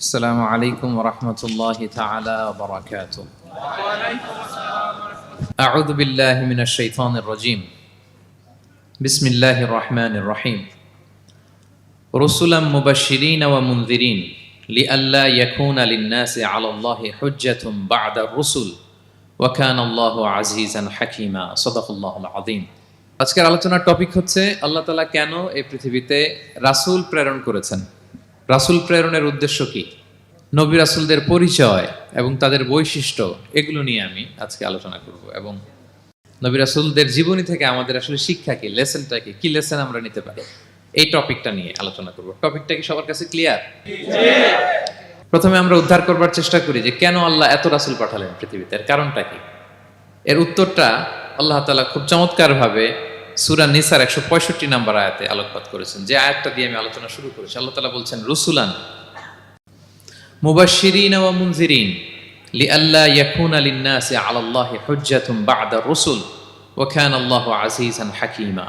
السلام عليكم ورحمة الله تعالى وبركاته. أعوذ بالله من الشيطان الرجيم. بسم الله الرحمن الرحيم. رسلا مبشرين ومنذرين لئلا يكون للناس على الله حجة بعد الرسل وكان الله عزيزا حكيما. صدق الله العظيم. আজকের আলোচনার টপিক হচ্ছে আল্লাহ তাআলা কেন এই পৃথিবীতে রাসূল প্রেরণ করেছেন। রাসূল প্রেরণের উদ্দেশ্য কি, নবী রাসূলদের পরিচয় এবং তাদের বৈশিষ্ট্য, এগুলো নিয়ে আমি আজকে আলোচনা করব এবং নবী রাসূলদের জীবনী থেকে আমাদের আসলে শিক্ষা কি, লেসনটা কি লেসন আমরা নিতে পারি, এই টপিকটা নিয়ে আলোচনা করব। টপিকটা কি সবার কাছে ক্লিয়ার? প্রথমে আমরা উদ্ধার করবার চেষ্টা করি যে কেন আল্লাহ এত রাসূল পাঠালেন পৃথিবীতে, এর কারণটা কি। এর উত্তরটা আল্লাহ তাআলা খুব চমৎকারভাবে সূরা নিসার 165 নম্বর আয়াতে আলোকপাত করেছেন, যে আয়াতটা দিয়ে আমি আলোচনা শুরু করেছি। আল্লাহ তাআলা বলছেন, রুসুলান মুবাশশিরিন ওয়া মুনজিরিন লিআল্লা ইয়াকুনা লিন-নাসি আলাল্লাহি হুজ্জাতুন বা'দা রুসুল ওয়া কানা আল্লাহু আজিজান হাকীমা।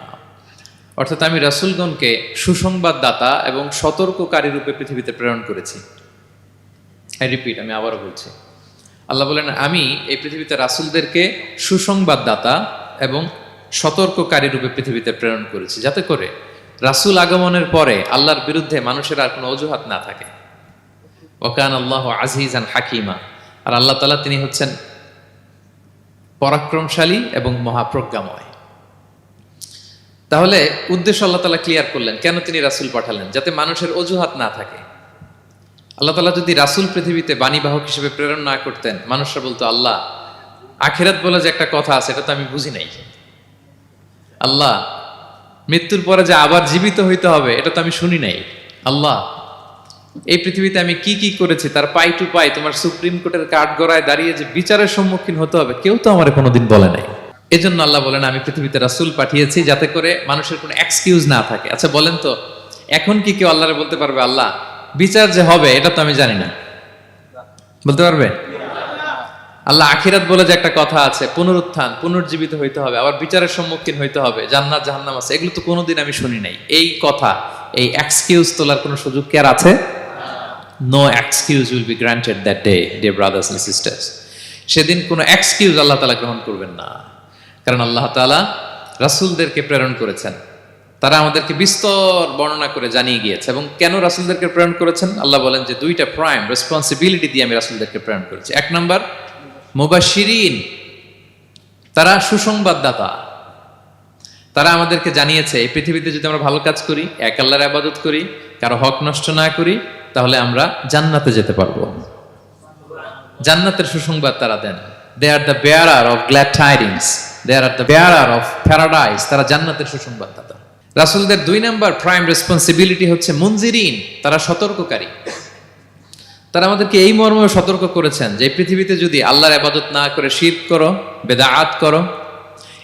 অর্থাৎ আমি রাসূলগণকে সুসংবাদদাতা এবং সতর্ককারী রূপে পৃথিবীতে প্রেরণ করেছি। আমি আবারও বলছি, আল্লাহ বলেন আমি এই পৃথিবীতে রাসূলদেরকে সুসংবাদদাতা এবং সতর্ককারী রূপে পৃথিবীতে প্রেরণ করেছি, যাতে করে রাসূল আগমনের পরে আল্লাহর বিরুদ্ধে মানুষের আর কোনো অজুহাত না থাকে। ওয়া কানা আল্লাহু আজিজান হাকীমা, আর আল্লাহ তাআলা তিনি হচ্ছেন পরাক্রমশালী এবং মহাপ্রজ্ঞাময়। তাহলে উদ্দেশ্য আল্লাহ তাআলা ক্লিয়ার করলেন, কেন তিনি রাসূল পাঠালেন, যাতে মানুষের অজুহাত না থাকে। আল্লাহ তাআলা যদি রাসূল পৃথিবীতে বাণীবাহক হিসেবে প্রেরণ না করতেন, মানুষরা বলতো আল্লাহ আখিরাত বলে যে একটা কথা আছে, এটা তো আমি বুঝি নাই। আল্লাহ মৃত্যুর পরে যে আবার জীবিত হইতে হবে, এটা তো আমি শুনি নাই। আল্লাহ এই পৃথিবীতে আমি কি কি করেছি তার পাই টু পাই তোমার সুপ্রিম কোর্টের কাঠগড়ায় দাঁড়িয়ে যে বিচারের সম্মুখীন হতে হবে, কেউ তো আমার কোনোদিন বলে নাই। এজন্য আল্লাহ বলেন আমি পৃথিবীতে রাসূল পাঠিয়েছি, যাতে করে মানুষের কোনো এক্সকিউজ না থাকে। আচ্ছা বলেন তো, এখন কি কেউ আল্লাহরে বলতে পারবে আল্লাহ বিচার যে হবে এটা তো আমি জানি না? বলতে পারবে? আল্লাহ আখিরাত বলে যে একটা কথা আছে, পুনরুত্থান, পুনর্জীবিত হইতে হবে, আবার বিচারের সম্মুখীন হইতে হবে, জান্নাত জাহান্নাম আছে, এগুলো তো কোনোদিন আমি শুনি নাই। এই কথা, এই এক্সকিউজ তোলার কোনো সুযোগ কি আর আছে? No excuse will be granted that day, dear brothers and sisters. সেদিন কোনো এক্সকিউজ আল্লাহ তাআলা গ্রহণ করবেন না, কারণ আল্লাহ তাআলা রাসূলদেরকে প্রেরণ করেছেন। তারা আমাদেরকে বিস্তর বর্ণনা করে জানিয়ে গিয়েছে। এবং কেন রাসূলদেরকে প্রেরণ করেছেন, আল্লাহ বলেন যে দুইটা প্রাইম রেসপন্সিবিলিটি দিয়ে আমি রাসূলদেরকে প্রেরণ করেছি। এক নাম্বার মুবাশশিরিন, তারা সুসংবাদদাতা। তারা আমাদেরকে জানিয়েছে এই পৃথিবীতে যদি আমরা ভালো কাজ করি, এক আল্লাহর ইবাদত করি, কারো হক নষ্ট না করি, তাহলে আমরা জান্নাতে যেতে পারবো। জান্নাতের সুসংবাদ তারা দেন। They are the bearer of glad tidings, they are the bearer of paradise. তারা জান্নাতের সুসংবাদদাতা। রাসূলদের দুই নাম্বার প্রাইম রেসপন্সিবিলিটি হচ্ছে মুনজিরিন, তারা সতর্ককারী। তারা আমাদেরকে এই মর্মে সতর্ক করেছেন যে পৃথিবীতে যদি আল্লাহর ইবাদত না করে শিরক করো, বেদাত করো,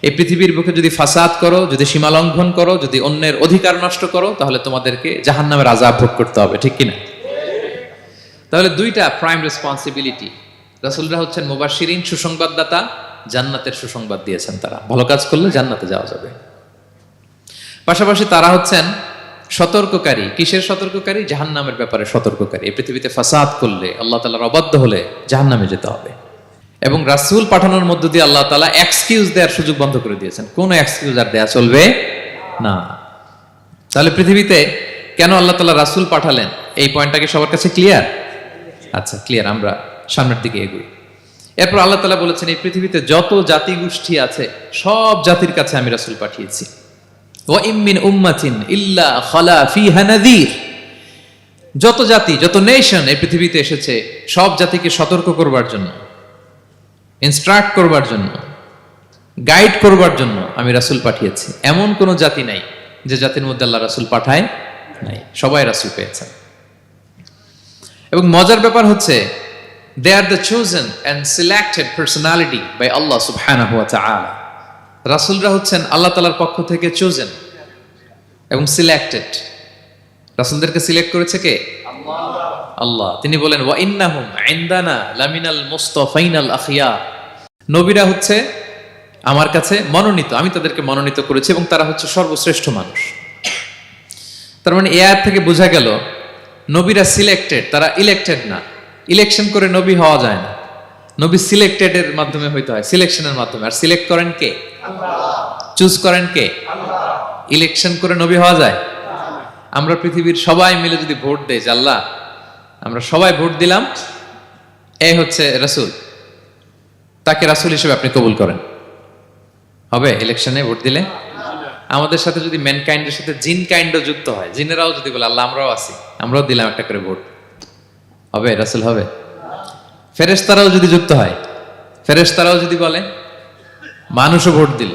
এই পৃথিবীর বুকে যদি ফাসাদ করো, যদি সীমা লঙ্ঘন করো, যদি অন্যের অধিকার নষ্ট করো, তাহলে তোমাদেরকে জাহান্নামের আযাব ভোগ করতে হবে। ঠিক কিনা? তাহলে দুইটা প্রাইম রেসপন্সিবিলিটি। রাসূলরা হচ্ছেন মুবাশশিরিন, সুসংবাদদাতা, জান্নাতের সুসংবাদ দিয়েছেন। তারা ভালো কাজ করলে জান্নাতে যাওয়া যাবে। পাশাপাশি তারা হচ্ছেন সতর্ককারী। কিসের সতর্ককারী? জাহান্নামের ব্যাপারে সতর্ককারী। এই পৃথিবীতে ফাসাদ করলে, আল্লাহ তাআলার অবাধ্য হলে জাহান্নামে যেতে হবে। এবং রাসূল পাঠানোর মধ্য দিয়ে আল্লাহ তাআলা এক্সকিউজ দেওয়ার সুযোগ বন্ধ করে দিয়েছেন। কোনো এক্সকিউজ আর দেয়া চলবে না। তাহলে পৃথিবীতে কেন আল্লাহ তাআলা রাসূল পাঠালেন, এই পয়েন্টটাকে সবার কাছে ক্লিয়ার? আচ্ছা ক্লিয়ার, আমরা সামনের দিকে এগোই। এরপর আল্লাহ তাআলা বলেছেন এই পৃথিবীতে যত জাতি গোষ্ঠী আছে সব জাতির কাছে আমি রাসূল পাঠিয়েছি। ওয়া ইম মিন উম্মাতিন ইল্লা খালা ফিহা নাযীর। যত জাতি, যত নেশন এই পৃথিবীতে এসেছে, সব জাতিকে সতর্ক করবার জন্য, ইনস্ট্রাক্ট করবার জন্য, গাইড করবার জন্য আমি রাসূল পাঠিয়েছি। এমন কোন জাতি নাই যে জাতির মধ্যে আল্লাহ রাসূল পাঠায় নাই, সবাই রাসূল পেয়েছেন। এবং মজার ব্যাপার হচ্ছে they are the chosen and selected personality by Allah subhanahu wa ta'ala. রাসূলরা হচ্ছেন আল্লাহ তাআলার পক্ষ থেকে chosen এবং সিলেক্টেড। রাসূলদেরকে সিলেক্ট করেছে কে? আল্লাহ। তিনি বলেন ওয়া ইন্নাহুম ইনদানা লামিনাল মুস্তাফাইনাল আখিয়া। নবীরা হচ্ছে আমার কাছে মনোনীত, আমি তাদেরকে মনোনীত করেছি এবং তারা হচ্ছে সর্বশ্রেষ্ঠ মানুষ। তার মানে এই আয়াত থেকে বোঝা গেল নবীরা সিলেক্টেড, তারা ইলেক্টেড না। ইলেকশন করে নবী হওয়া যায় না, নবী সিলেক্টেড এর মাধ্যমে হইতে হয়, সিলেকশনের মাধ্যমে। আর সিলেক্ট করেন কে? চুজ করেন কে? ইলেকশন করে নবী হওয়া যায়? আমরা পৃথিবীর সবাই মিলে যদি ভোট দেই, যে আল্লাহ আমরা সবাই ভোট দিলাম, এ হচ্ছে রাসূল, তাকে রাসূল হিসেবে আপনি কবুল করেন, হবে ইলেকশনে ভোট দিলে? আমাদের সাথে যদি ম্যানকাইন্ডের সাথে জিন কাইন্ডও যুক্ত হয়, জিনেরাও যদি বলে আল্লাহ আমরাও আছি, আমরাও দিলাম একটা করে ভোট, হবে রাসূল হবে? ফেরেশতারাও যদি যুক্ত হয়, ফেরেশতারাও যদি বলে, মানুষও ভোট দিল,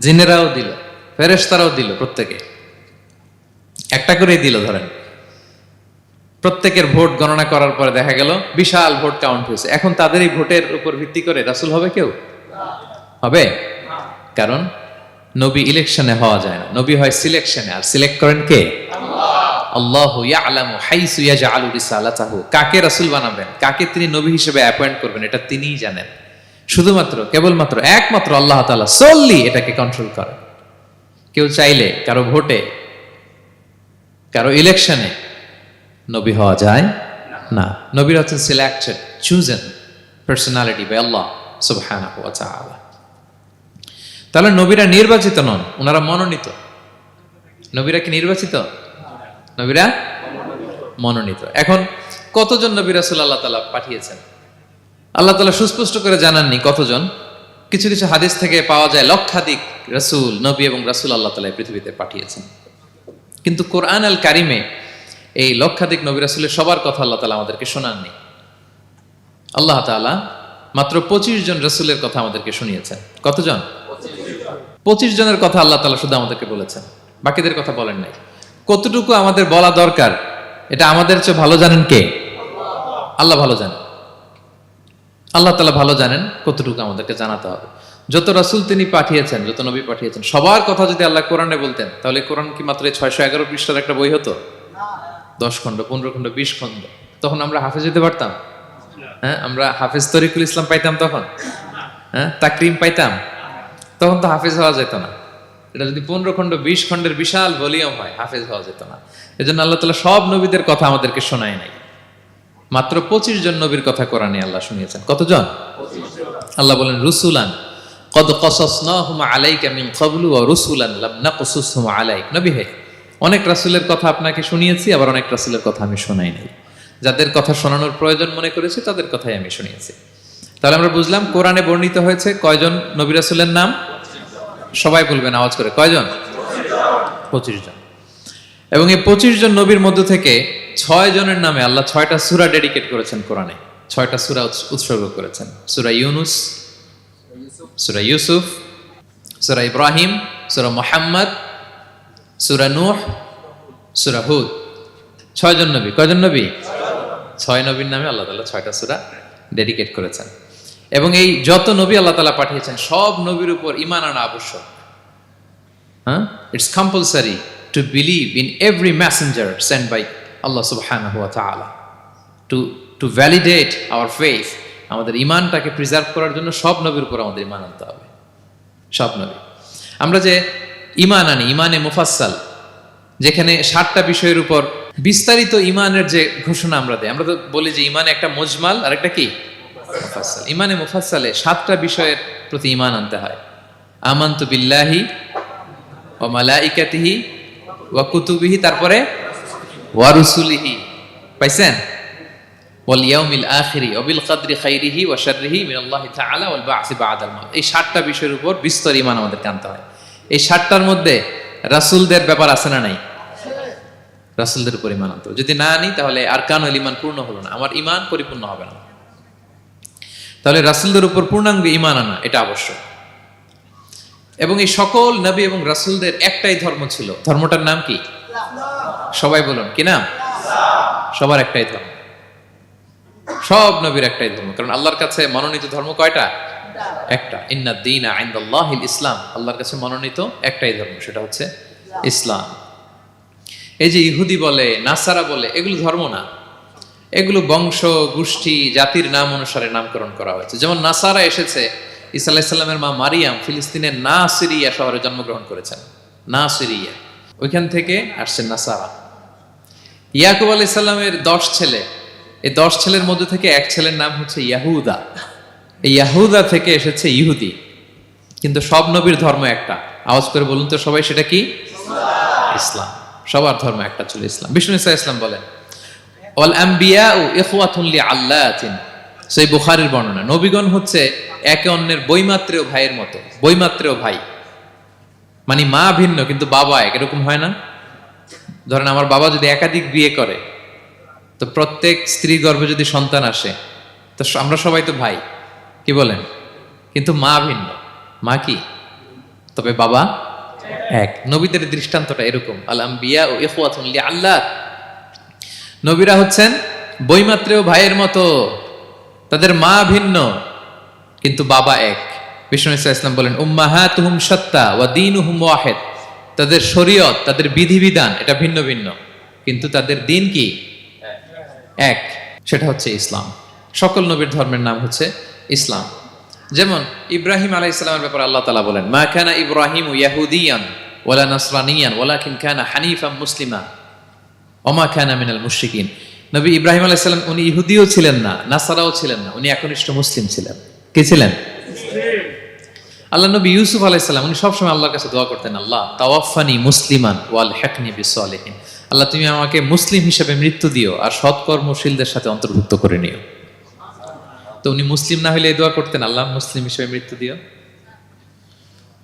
জিনেরাও দিল, ফেরেশতারাও দিল, প্রত্যেকে একটা করেই দিল, ধরেন প্রত্যেকের ভোট গণনা করার পরে দেখা গেল বিশাল ভোট কাউন্ট হয়েছে, এখন তাদের এই ভোটের উপর ভিত্তি করে রাসূল হবে কেউ? হবে? কারণ নবী ইলেকশনে হওয়া যায় না, নবী হয় সিলেকশনে। আর সিলেক্ট করেন কে? আল্লাহু ইয়ালামু হাইসু ইয়াজআলু রিসালাতাহু। কাকে রাসূল বানাবেন, কাকে তিনি নবী হিসেবে অ্যাপয়েন্ট করবেন, এটা তিনিই জানেন। শুধুমাত্র কেবলমাত্র একমাত্র আল্লাহ তাআলা সোললি এটাকে কন্ট্রোল করেন। কেউ চাইলে কারো ভোটে, কারো ইলেকশনে নবী হওয়া যায় না। নবীরা হচ্ছেন সিলেক্টেড, চুজেন পার্সোনালিটি বাই আল্লাহ সুবহানাহু ওয়া তাআলা। তাহলে নবীরা নির্বাচিত নন, ওনারা মনোনীত। নবীরা কি নির্বাচিত? নবীরা মনোনীত। এখন কতজন নবী রাসূল আল্লাহ তাআলা পাঠিয়েছেন? আল্লাহ তাআলা সুস্পষ্ট করে জানাননি কতজন। কিছু কিছু হাদিস থেকে পাওয়া যায় লক্ষাধিক রাসূল, নবী এবং রাসূল আল্লাহ তাআলা পৃথিবীতে পাঠিয়েছেন। কিন্তু কোরআন আল কারিমে এই লক্ষাধিক নবী রাসূলের সবার কথা আল্লাহ তাআলা আমাদেরকে শোনাননি। আল্লাহ তাআলা মাত্র 25 জন রাসূলের কথা আমাদেরকে শুনিয়েছেন। কতজন? 25 জনের কথা আল্লাহ তাআলা শুধু আমাদেরকে বলেছেন, বাকিদের কথা বলেন নাই। কতটুকু আমাদের বলা দরকার এটা আমাদের চেয়ে ভালো জানেন কে? আল্লাহ ভালো জানেন। আল্লাহ তাআলা ভালো জানেন কতটুকু আমাদেরকে জানাতে হবে। যত রাসূল তিনি পাঠিয়েছেন, যত নবী পাঠিয়েছেন, সবার কথা যদি আল্লাহ কোরআনে বলতেন, তাহলে কোরআন কি মাত্র 611 পৃষ্ঠার একটা বই হতো? 10 খণ্ড, 15 খণ্ড, 20 খণ্ড। তখন আমরা হাফেজ হতে পারতাম? হ্যাঁ, আমরা হাফেজ তরিকুল ইসলাম পাইতাম তখন? হ্যাঁ, তাকরিম পাইতাম? তখন তো হাফেজ হওয়া যেত না। এটা যদি 15 খণ্ড, 20 খণ্ডের বিশাল ভলিউম হয়, হাফেজ হওয়া যেত না। এজন্য আল্লাহ তাআলা সব নবীদের কথা আমাদেরকে শোনায় নাই, মাত্র 25 জন নবীর কথা কোরআনে আল্লাহ শুনিয়েছেন। কতজন? আল্লাহ বলেন রুসুলান কদ কসাসনাহুম আলাইকা মিন ক্বাবলু ওয়া রুসুলান লাম নাকসুসহুম আলাইক। নবী হে, অনেক রাসূলের কথা আপনাকে শুনিয়েছি, আবার অনেক রাসূলের কথা আমি শোনাই নাই। যাদের কথা শোনানোর প্রয়োজন মনে করেছি তাদের কথাই আমি শুনিয়েছি। তাহলে আমরা বুঝলাম কোরআনে বর্ণিত হয়েছে কয়জন নবী রাসূলের নাম? সবাই বলবেন আওয়াজ করে, কয়জন? 25 জন। এবং এই 25 জন নবীর মধ্য থেকে 6 জনের নামে আল্লাহ 6টা সূরা ডেডিকেট করেছেন কোরআনে, 6টা সূরা উৎসর্গ করেছেন। সূরা ইউনুস, সূরা ইউসুফ, সূরা ইব্রাহিম, সূরা মুহাম্মদ, সূরা নূহ, সূরা হুদ। 6 জন নবী। কয়জন নবী? 6 নবীর নামে আল্লাহ তাআলা 6টা সূরা ডেডিকেট করেছেন। এবং এই যত নবী আল্লাহ তাআলা পাঠিয়েছেন, সব নবীর উপর ঈমান আনা আবশ্যক। হ্যাঁ, it's compulsory to believe in every messenger sent by Allah subhanahu wa ta'ala to validate our faith. আমাদের ঈমানটাকে প্রিজার্ভ করার জন্য সব নবীর উপর আমাদের ঈমান আনতে হবে, সব নবী। আমরা যে ঈমান আনি, ঈমানে মুফাসসাল, যেখানে 7টা বিষয়ের উপর বিস্তারিত ঈমানের যে ঘোষণা আমরা দেই, আমরা তো বলি যে ঈমানে একটা মুজমাল আর একটা কি মুফাসসাল। ঈমানে মুফাসসালে 7টা বিষয়ের প্রতি ঈমান আনতে হয়। আমানতু বিল্লাহি ওয়া মালাইকাতিহি ওয়া কুতুবিহি, তারপরে ওয়া রুসুলিহি, পাইছেন? ওয়াল ইয়াউমিল আখিরি ওয়া বিল কদরি খাইরিহি ওয়া শাররিহি মিনাল্লাহি তাআলা ওয়াল বা'সি বা'দাল মাউত। এই 7টা বিষয়ের উপর বিস্তর ঈমান আমাদেরকে আনতে হয়। এই 7টার মধ্যে রাসূলদের ব্যাপার আছে না নাই? রাসূলদের উপর ঈমান আনতে হবে। যদি না আনি তাহলে আরকানুল ঈমান পূর্ণ হলো না, আমার ঈমান পরিপূর্ণ হবে না। তাহলে রাসূলদের উপর পূর্ণাঙ্গ ঈমান আনা এটা আবশ্যক। এবং এই সকল নবী এবং রাসূলদের একটাই ধর্ম ছিল। ধর্মটার নাম কি? সবাই বলুন, কি নাম? সবার একটাই ধর্ম, সব নবীর একটাই ধর্ম। কারণ আল্লাহর কাছে মনোনীত ধর্ম কয়টা? একটা। ইন্নাদ দীনা ইনদাল্লাহিল ইসলাম। আল্লাহর কাছে মনোনীত একটাই ধর্ম, সেটা হচ্ছে ইসলাম। এই যে ইহুদি বলে, নাসারা বলে, এগুলো ধর্ম না, এগুলো বংশ, গোষ্ঠী, জাতির নাম অনুসারে নামকরণ করা হয়েছে। যেমন নাসারা এসেছে, ঈসা আলাইহিস সালামের মা মারিয়াম ফিলিস্তিনের নাসিরিয়া শহরে জন্মগ্রহণ করেছেন। নাসিরিয়া, ওইখান থেকে আসছে নাসারা। ইয়াকুব আলাইহিস সালামের 10 ছেলে, এই 10 ছেলের মধ্যে থেকে এক ছেলের নাম হচ্ছে ইয়াহুদা। এই ইয়াহুদা থেকে এসেছে ইহুদি। কিন্তু সব নবীর ধর্ম একটা। আওয়াজ করে বলুন তো সবাই, সেটা কি? ইসলাম। সবার ধর্ম একটা ছিল ইসলাম। বিষ্ণু ইসলাম বলেন ওয়াল আম্বিয়াউ ইখওয়াতুন লিআল্লাতিন, সেই বুখারীর বর্ণনা, নবীগণ হচ্ছে একে অন্যের বৈমাত্রেয় ভাইয়ের মতো। বৈমাত্রেয় ভাই মানে মা ভিন্ন কিন্তু বাবা এক, এরকম হয় না? ধরেন আমার বাবা যদি একাধিক বিয়ে করে, তো প্রত্যেক স্ত্রী গর্ভে যদি সন্তান আসে, তো আমরা সবাই তো ভাই, কি বলেন? কিন্তু মা ভিন্ন। মা কি? তবে বাবা এক। নবীদের দৃষ্টান্তটা এরকম, আল আম্বিয়া ও ইখওয়াতুন লিআল্লাত, নবীরা হচ্ছেন বৈমাত্রেয় ভাইয়ের মতো, তাদের মা ভিন্ন কিন্তু বাবা এক। বিষ্ণু ইসলাম বলেন উম্মাহাতুহুম শাত্তা ওয়া দীনুহুম ওয়াহিদ, তাদের শরীয়ত, তাদের বিধিবিধান এটা ভিন্ন ভিন্ন, কিন্তু তাদের দিন কি? এক, সেটা হচ্ছে ইসলাম। সকল নবীর ধর্মের নাম হচ্ছে ইসলাম। যেমন ইব্রাহিম আলাইহিস সালামের ব্যাপারে আল্লাহ তাআলা বলেন মা কানা ইব্রাহিমু ইয়াহুদিয়ান ওয়ালা নাসরানিয়ান ওয়ালাকিন কানা হানিফাম মুসলিমা ওয়া মা কানা মিনাল মুশরিকিন। নবী ইব্রাহিম আলাইহিস সালাম উনি ইহুদিও ছিলেন না, নাসারাও ছিলেন না, উনি একনিষ্ঠ মুসলিম ছিলেন। কি ছিলেন? আল্লাহ নবী ইউসুফ আলাইহিস সালাম উনি সবসময় আল্লাহর কাছে দোয়া করতেন, আল্লাহ তাওয়াফানি মুসলিমান ওয়াল হিকনি বিসসালিহিন, আল্লাহ তুমি আমাকে মুসলিম হিসেবে মৃত্যু দিও আর সৎকর্মশীলদের সাথে অন্তর্ভুক্ত করে নিও। তো উনি মুসলিম না হলে এই দোয়া করতেন, আল্লাহ মুসলিম হিসেবে মৃত্যু দিও।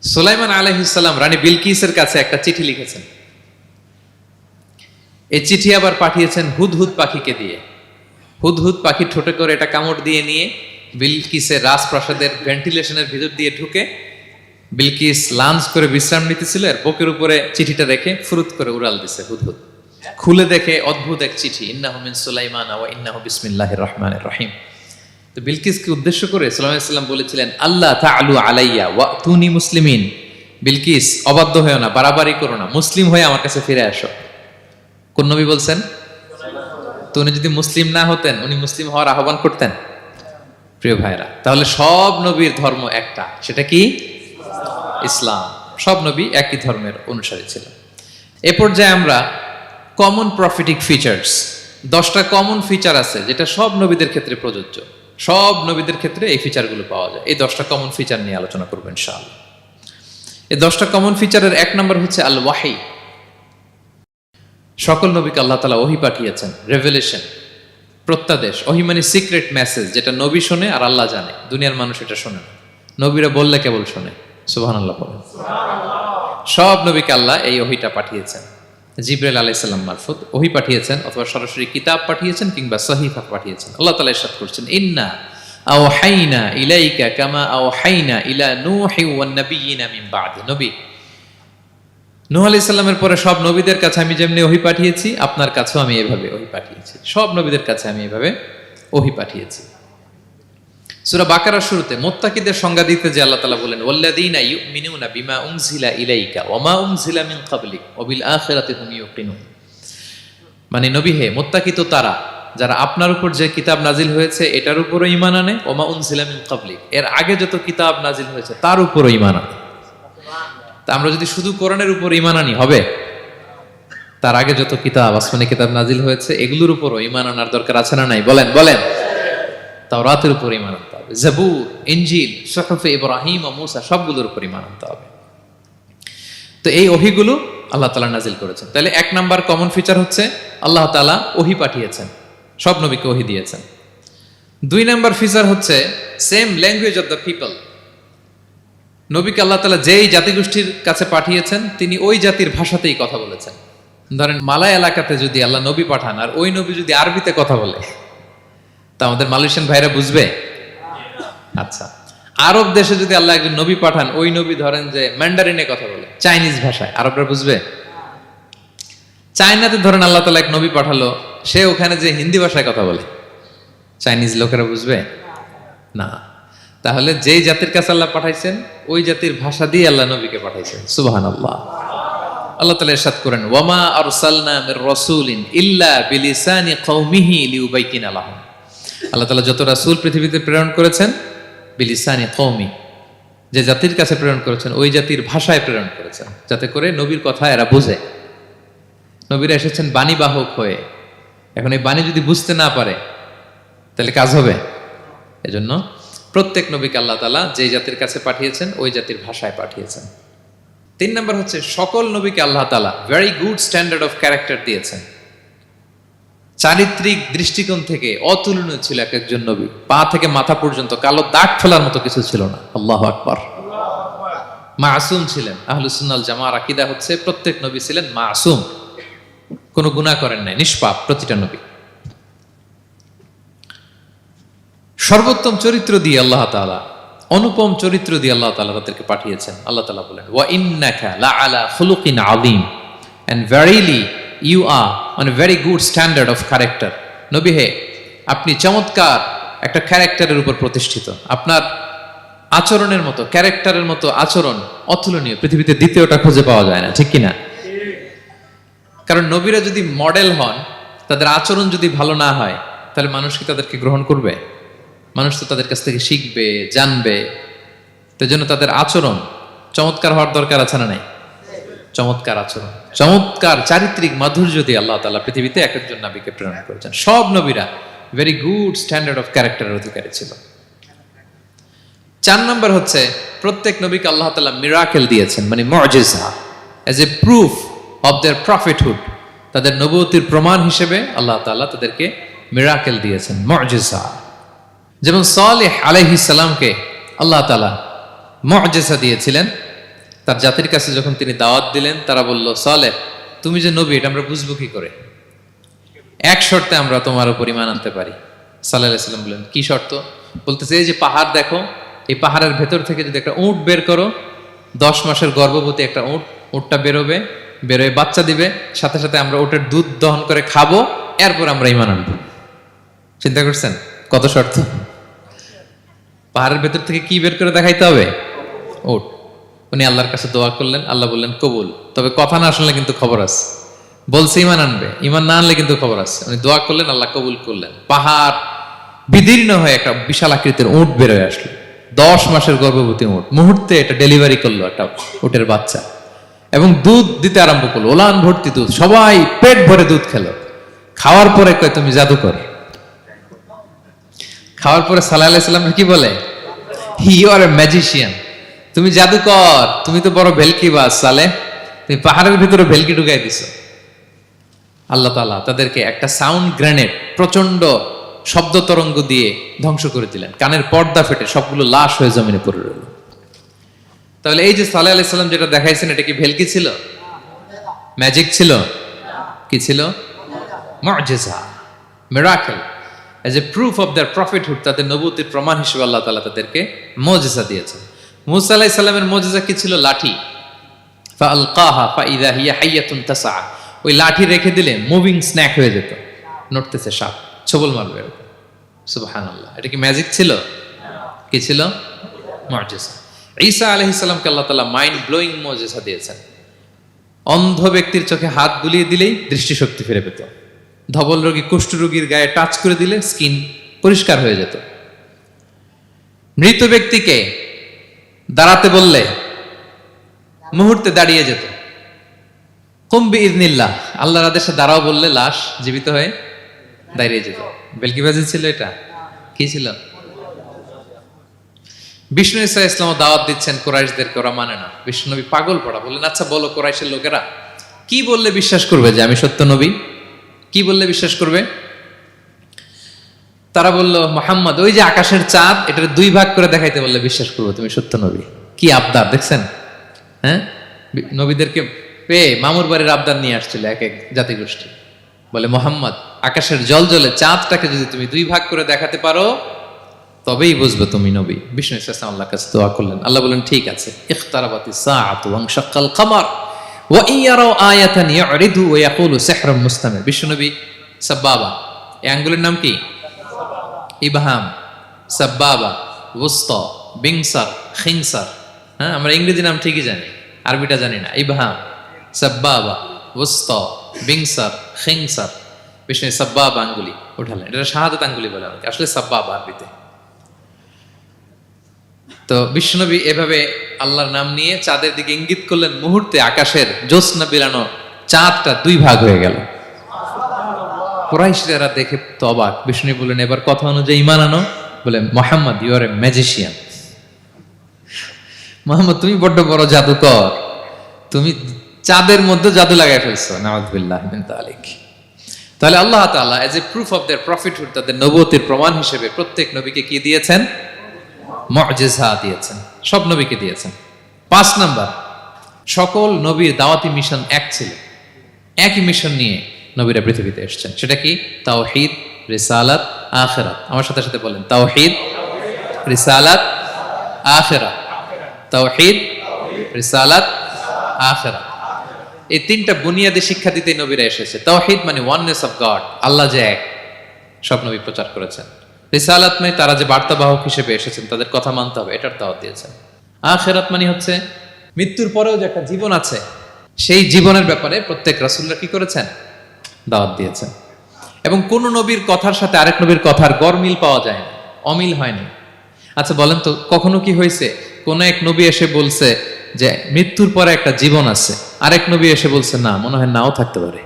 সুলাইমান আলাইহিস সালাম রানী বিলকিসের কাছে একটা চিঠি লিখেছেন। এই চিঠি আবার পাঠিয়েছেন হুদহুদ পাখিকে দিয়ে। হুদহুদ পাখি ঠোঁটে করে এটা কামড় দিয়ে নিয়ে বিলকিসের রাজপ্রাসাদের ভেন্টিলেশনের ভিতর দিয়ে ঢুকে, বিলকিস লাঞ্চ করে বিশ্রাম নিতেছিল, এর বুকের উপরে চিঠিটা রেখে ফুরুত করে উড়াল দিছে হুদহুদ। খুলে দেখে অদ্ভুত এক চিঠি, ইন্নাহু মিন সুলাইমান ওয়া ইন্নাহু বিসমিল্লাহির রহমানির রহিম। তো বিলকিসকে উদ্দেশ্য করে সাল্লাল্লাহু আলাইহি ওয়াসাল্লাম বলেছিলেন আল্লাহ তাআলু আলাইয়া ওয়াতুনি মুসলিমিন, বিলকিস অবাধ্য হয়েও না, বাড়াবাড়ি করো না, মুসলিম হয়ে আমার কাছে ফিরে আসো। কোন নবী বলছেন? তো উনি যদি মুসলিম না হতেন, উনি মুসলিম হওয়ার আহ্বান করতেন? প্রিয় ভাইরা, তাহলে সব নবীর ধর্ম একটা, সেটা কি? ইসলাম। সব নবী একই ধর্মের অনুসারী ছিলেন। এ পর্যায়ে আমরা কমন প্রফিটিক ফিচার্স, 10টা কমন ফিচার আছে যেটা সব নবীদের ক্ষেত্রে প্রযোজ্য। সব নবীদের ক্ষেত্রে এই ফিচারগুলো পাওয়া যায়। এই 10টা কমন ফিচার নিয়ে আলোচনা করব ইনশাআল্লাহ। এই 10টা কমন ফিচারের 1 নম্বর হচ্ছে আল ওয়াহি। সকল নবীকে আল্লাহ তাআলা ওহী পাঠিয়েছেন, রেভেলেশন, প্রত্যাদেশ। ওহী মানে সিক্রেট মেসেজ, যেটা নবী শোনে আর আল্লাহ জানে, দুনিয়ার মানুষ এটা শোনে না। নবীরা বললে কেবল শোনে। সুবহানাল্লাহ বলেন। সব নবীকে আল্লাহ এই ওহীটা পাঠিয়েছেন। জিবরাইল আলাইহিস সালাম মারফত ওহী পাঠিয়েছেন, অথবা সরাসরি কিতাব পাঠিয়েছেন, কিংবা সহিফা পাঠিয়েছেন। আল্লাহ তাআলা ইরশাদ করছেন ইন্না আওহাইনা ইলাইকা কামা আওহাইনা ইলা নূহি ওয়ান নাবিয়িনা মিন বাদি। নবী নূহ আলাইহিস সালামের পরে সব নবীদের কাছে আমি যেমনি ওহী পাঠিয়েছি, আপনার কাছেও আমি এভাবে ওহী পাঠিয়েছি। সব নবীদের কাছে আমি এভাবে ওহী পাঠিয়েছি। সূরা বাকারার শুরুতে মুত্তাকিদের সংজ্ঞা দিতে যে আল্লাহ তাআলা বলেন ওয়াল্লাযীনা ইউমিনুনা বিমা উনজিলা ইলাইকা ওয়া মা উনজিলা মিন ক্বাবলিক ওয়া বিল আখিরাতি হুম ইউকিনুন। মানে নবী হে, মুত্তাকি তো তারা যারা আপনার উপর যে কিতাব নাজিল হয়েছে এটার উপরও ঈমান আনে, ওয়া মা উনজিলা মিন ক্বাবলিক, এর আগে যত কিতাব নাজিল হয়েছে তার উপরও ঈমান আনে। তা আমরা যদি শুধু কোরআনের উপর ঈমান আনি হবে? তার আগে যত কিতাব, আসমানি কিতাব নাজিল হয়েছে এগুলোর উপরও ঈমান আনার দরকার আছে না নাই? বলেন বলেন। তাওরাতের উপর ঈমান আনতে হবে, জাবুর, ইনজিল, সুহুফে ইব্রাহিম ও মূসা সবগুলোর উপর ঈমান আনতে হবে। তো এই ওহীগুলো আল্লাহ তাআলা নাজিল করেছেন। তাহলে 1 নাম্বার কমন ফিচার হচ্ছে আল্লাহ তাআলা ওহী পাঠিয়েছেন, সব নবীকে ওহী দিয়েছেন। 2 নাম্বার ফিচার হচ্ছে same language of the people. নবীকে আল্লাহ তাআলা যেই জাতিগোষ্ঠীর কাছে পাঠিয়েছেন তিনি ওই জাতির ভাষাতেই কথা বলেছেন। ধরেন মালয় এলাকাতে যদি আল্লাহ নবী পাঠান আর ওই নবী যদি আরবিতে কথা বলে, তা আমাদের মালয়েশিয়ান ভাইরা বুঝবে? আচ্ছা, আরব দেশে যদি আল্লাহ একজন নবী পাঠান, ওই নবী ধরেন যে ম্যান্ডারিনে কথা বলে, চাইনিজ ভাষায়, আরবরা বুঝবে? চায়নাতে ধরেন আল্লাহ তাআলা এক নবী পাঠালো, সে ওখানে যে হিন্দি ভাষায় কথা বলে, চাইনিজ লোকেরা বুঝবে না। তাহলে যেই জাতির কাছে আল্লাহ পাঠাইছেন ওই জাতির ভাষা দিয়ে আল্লাহ নবীকে পাঠাইছেন। সুবহানাল্লাহ। আল্লাহ তাআলা ইরশাদ করেন ওয়ামা আরসালনা মির রাসূলিন ইল্লা বিলিসানি কওমিহি লিউবাইয়িনা লাহুম। আল্লাহ তাআলা যত রাসূল পৃথিবীতে প্রেরণ করেছেন, বিলিসানি কওমি, যে জাতির কাছে প্রেরণ করেছেন ওই জাতির ভাষায় প্রেরণ করেছেন, যাতে করে নবীর কথা এরা বুঝে। নবীরা এসেছেন বাণীবাহক হয়ে, এখন এই বাণী যদি বুঝতে না পারে তাহলে কাজ হবে? এজন্য প্রত্যেক নবীকে আল্লাহ তাআলা যে জাতির কাছে পাঠিয়েছেন ওই জাতির ভাষায় পাঠিয়েছেন। 3 নম্বর হচ্ছে সকল নবীকে আল্লাহ তাআলা very good standard of character দিয়েছেন। চারিত্রিক দৃষ্টিকোণ থেকে অতুলনীয় ছিল এক একজন নবী। পা থেকে মাথা পর্যন্ত কালো দাগ ফেলার মতো কিছু ছিল না। আল্লাহু আকবার। মাসুম ছিলেন। আহলুস সুন্নাহ ওয়াল জামাআর আকীদা হচ্ছে প্রত্যেক নবী ছিলেন মাসুম, কোনো গুনাহ করেন নাই, নিষ্পাপ প্রতিটা নবী। সর্বোত্তম চরিত্র দিয়ে আল্লাহ তাআলা, অনুপম চরিত্র দিয়ে আল্লাহ তাআলা তাদেরকে পাঠিয়েছেন। আল্লাহ তাআলা বলেন, ওয়া ইন্নাকা লাআলা খুলুকিন আযীম, and verily you are on a very good standard of character. নবী হে, আপনি চমৎকার একটা ক্যারেক্টারের উপর প্রতিষ্ঠিত। আপনার আচরণের মতো, ক্যারেক্টারের মতো আচরণ অতুলনীয়, পৃথিবীতে দ্বিতীয়টা খুঁজে পাওয়া যায় না, ঠিক কিনা? কারণ নবীরা যদি মডেল হন, তাদের আচরণ যদি ভালো না হয়, তাহলে মানুষ কি তাদেরকে গ্রহণ করবে? মানুষ তো তাদের কাছ থেকে শিখবে, জানবে। তো জন্য তাদের আচরণ চমৎকার হওয়ার দরকার আছে না নাই? চমৎকার আচরণ, চমৎকার চারিত্রিক মাধুর্য দিয়ে আল্লাহ তাআলা পৃথিবীতে এক একজন নবীকে প্রেরণ করেছেন। সব নবীরা ভেরি গুড স্ট্যান্ডার্ড অফ ক্যারেক্টারের অধিকারী ছিল। 4 নম্বর হচ্ছে প্রত্যেক নবীকে আল্লাহ তাআলা মিরাকেল দিয়েছেন, মানে মুআজিজা, as a proof of their prophethood. তাদের নবুয়তির প্রমাণ হিসেবে আল্লাহ তাআলা তাদেরকে মিরাকেল দিয়েছেন, মুআজিজা। যেমন সালেহ আলাইহিস সালামকে আল্লাহ তাআলা মুআজিজা দিয়েছিলেন। তার জাতির কাছে যখন তিনি দাওয়াত দিলেন, তারা বলল, সালেহ তুমি যে নবী এটা আমরা বুঝবো কি করে? এক শর্তে আমরা তোমার উপর ঈমান আনতে পারি। সাল্লাল্লাহু আলাইহি সাল্লাম বললেন, কি শর্ত? বলতেছে, এই যে পাহাড় দেখো, এই পাহাড়ের ভেতর থেকে যদি একটা উট বের করো, 10 মাসের গর্ভবতী একটা উটটা বেরোবে, বেরোয় বাচ্চা দিবে, সাথে সাথে আমরা উটের দুধ দহন করে খাবো, এরপর আমরা ঈমান আনবো। চিন্তা করছেন কত শর্ত? পাহাড়ের ভেতর থেকে কি বের করে দেখাইতে হবে? উট। উনি আল্লাহর কাছে দোয়া করলেন, আল্লাহ বললেন কবুল, তবে কথা না শুনলে কিন্তু খবর আছে। বলছে ঈমান আনবে, ঈমান না আনলে কিন্তু খবর আছে। উনি দোয়া করলেন, আল্লাহ কবুল করলেন। পাহাড় বিদীর্ণ হয়ে একটা বিশাল আকৃতির উট বেরোয় আসলো, 10 মাসের গর্ভবতী উট। মুহূর্তে এটা ডেলিভারি করলো একটা উটের বাচ্চা, এবং দুধ দিতে আরম্ভ করলো, ওলান ভর্তি দুধ। সবাই পেট ভরে দুধ খেলো। খাওয়ার পরে কয়, তুমি জাদুকর। খাওয়ার পরে সাল্লাল্লাহু আলাইহি সাল্লাম কি বলে? ইউ আর এ ম্যাজিশিয়ান, তুমি জাদুকর, তুমি তো বড় ভেলকিবাজ সালেহ, তুমি পাহাড়ের ভিতরে ভেলকি ঢুকাই দিছো। আল্লাহ তাআলা তাদেরকে একটা সাউন্ড গ্রেনেড, প্রচন্ড শব্দ তরঙ্গ দিয়ে ধ্বংস করে দিলেন। কানের পর্দা ফেটে সবগুলো লাশ হয়ে জমিনে পড়ে রইল। তাহলে এই যে সাল্লাল্লাহু আলাইহি সাল্লাম যেটা দেখাইছেন, এটা কি ভেলকি ছিল? ম্যাজিক ছিল? কি ছিল? মুআজিজা, miracle, as a proof of their prophethood. তাদের নবুয়তির প্রমাণ হিসেবে আল্লাহ তাআলা তাদেরকে মুআজিজা দিয়েছেন। মূসা আলাইহিস সালামের মুআজিজা কি ছিল? লাঠি। ফাআলকাহা ফাইযা হিয়া হাইয়াতুন তাসআ। ওই লাঠি রেখে দিলে মুভিং স্ন্যাক হয়ে যেত, নড়তেছে সাপ, ছবল মারবে এরকম। সুবহানাল্লাহ, এটা কি ম্যাজিক ছিল? কি ছিল? মুআজিজা। ঈসা আলাইহিস সালামকে আল্লাহ তাআলা মাইন্ড ব্লোয়িং মুআজিজা দিয়েছেন। অন্ধ ব্যক্তির চোখে হাত বুলিয়ে দিলেই দৃষ্টিশক্তি ফিরে পেত। ধবল রোগী, কুষ্ঠ রোগীর গায়ে টাচ করে দিলে স্কিন পরিষ্কার হয়ে যেত। মৃত ব্যক্তিকে দাঁড়াতে বললে মুহূর্তে দাঁড়িয়ে যেত। কুম বিইযনিল্লাহ, আল্লাহর আদেশে দাঁড়াও বললে লাশ জীবিত হয়ে দাঁড়িয়ে যেত। বেলকিবাজি ছিল এটা? কি ছিল? বিষ্ণু ঈসা ইসলাম দাওয়াত দিচ্ছেন কুরাইশদেরকে, ওরা মানে না। বিষ্ণু নবী পাগল পড়া, বললেন, আচ্ছা বলো কুরাইশের লোকেরা কি বললে বিশ্বাস করবে যে আমি সত্য নবী? কি বললে বিশ্বাস করবে? তারা বলল, মুহাম্মদ ওই যে আকাশের চাঁদ, এটার 2 ভাগ করে দেখাইতে বললে বিশ্বাস করবো তুমি সত্য নবী। কি আবদার দেখছেন? হ্যাঁ, নবীদেরকে পেয়ে মামুর বাড়ির আবদার নিয়ে আসছিল এক এক জাতিগোষ্ঠী। বলে, মুহাম্মদ আকাশের জল জলে চাঁদটাকে যদি তুমি 2 ভাগ করে দেখাতে পারো তবেই বুঝবে তুমি নবী। বিষ্ণু ইসলাম আল্লাহর কাছে দোয়া করলেন, আল্লাহ বললেন, ঠিক আছে। ইখতারাবাতিস সাআতু ওয়ানশাক্কাল কমার ওয়া ইয়ারাউ আয়াতান ইয়ারিদু ওয়া ইয়াকুলু সিহরুম মুস্তামির। বিশ্বনবী সাব্বাবা, এই আঙ্গুলের নাম কি? ইবহাম, সাব্বাবা, ওয়ুসতা, বিংসার, খিনসার। হ্যাঁ, আমরা ইংরেজি নাম ঠিকই জানি, আরবিটা জানি না। ইবহাম, সাব্বাবা, ওয়ুসতা, বিংসার, খিনসার। বিষ্ণু সাব্বাবা আঙ্গুলি উঠালেন, এটা শাহাদাত আঙ্গুলি বলে আমাকে, আসলে সাব্বাবা আরবিতে। তো বিশ্বনবী এভাবে আল্লাহর নাম নিয়ে চাঁদের দিকে ইঙ্গিত করলেন, মুহূর্তে আকাশের জ্যোৎস্না বিলানো চাঁদটা 2 ভাগ হয়ে গেল। কুরাইশরা দেখে তো অবাক। বিষ্ণু বললেন, এবার কথা অনুযায়ী ঈমান আনো। বলে, Muhammad, you are a magician. Muhammad, তুমি বড্ড বড় জাদুকর, তুমি চাঁদের মধ্যে জাদু লাগাই ফেলছো। নাউযুবিল্লাহি মিন যালিক। তাহলে আল্লাহ তাআলা age a proof of their prophethood, তাদের নবুয়তের প্রমাণ হিসেবে প্রত্যেক নবীকে কি দিয়েছেন? মুআজিজা দিয়েছেন, সব নবীকে দিয়েছেন। 5 নাম্বার, সকল নবীর দাওয়াতি মিশন এক ছিল, একই মিশন নিয়ে নবীরা পৃথিবীতে এসেছেন। সেটা কি? তাওহীদ, রিসালাত, আখিরাত। আমার সাথে সাথে বলেন, তাওহীদ, রিসালাত, আখিরাত। তাওহীদ, রিসালাত, আখিরাত। এই তিনটা বুনিয়াদী শিক্ষা দিতে নবীরা এসেছে। তাওহীদ মানে ওয়াননেস অফ গড, আল্লাহ যে এক, সব নবী প্রচার করেছেন। রিসালাত মানে তারা যে বার্তাবাহক হিসেবে এসেছেন, তাদের কথা মানতে হবে, এটার দাওয়াত দিয়েছেন। আখিরাত মানে হচ্ছে মৃত্যুর পরেও যে একটা জীবন আছে, সেই জীবনের ব্যাপারে প্রত্যেক রাসূলরা কি করেছেন? দাওয়াত দিয়েছেন। এবং কোন নবীর কথার সাথে আরেক নবীর কথার গরমিল পাওয়া যায় না, অমিল হয়নি। আচ্ছা বলেন তো, কখনো কি হয়েছে কোন এক নবী এসে বলছে যে মৃত্যুর পরে একটা জীবন আছে, আরেক নবী এসে বলছে না, মনে হয় নাও থাকতে পারে?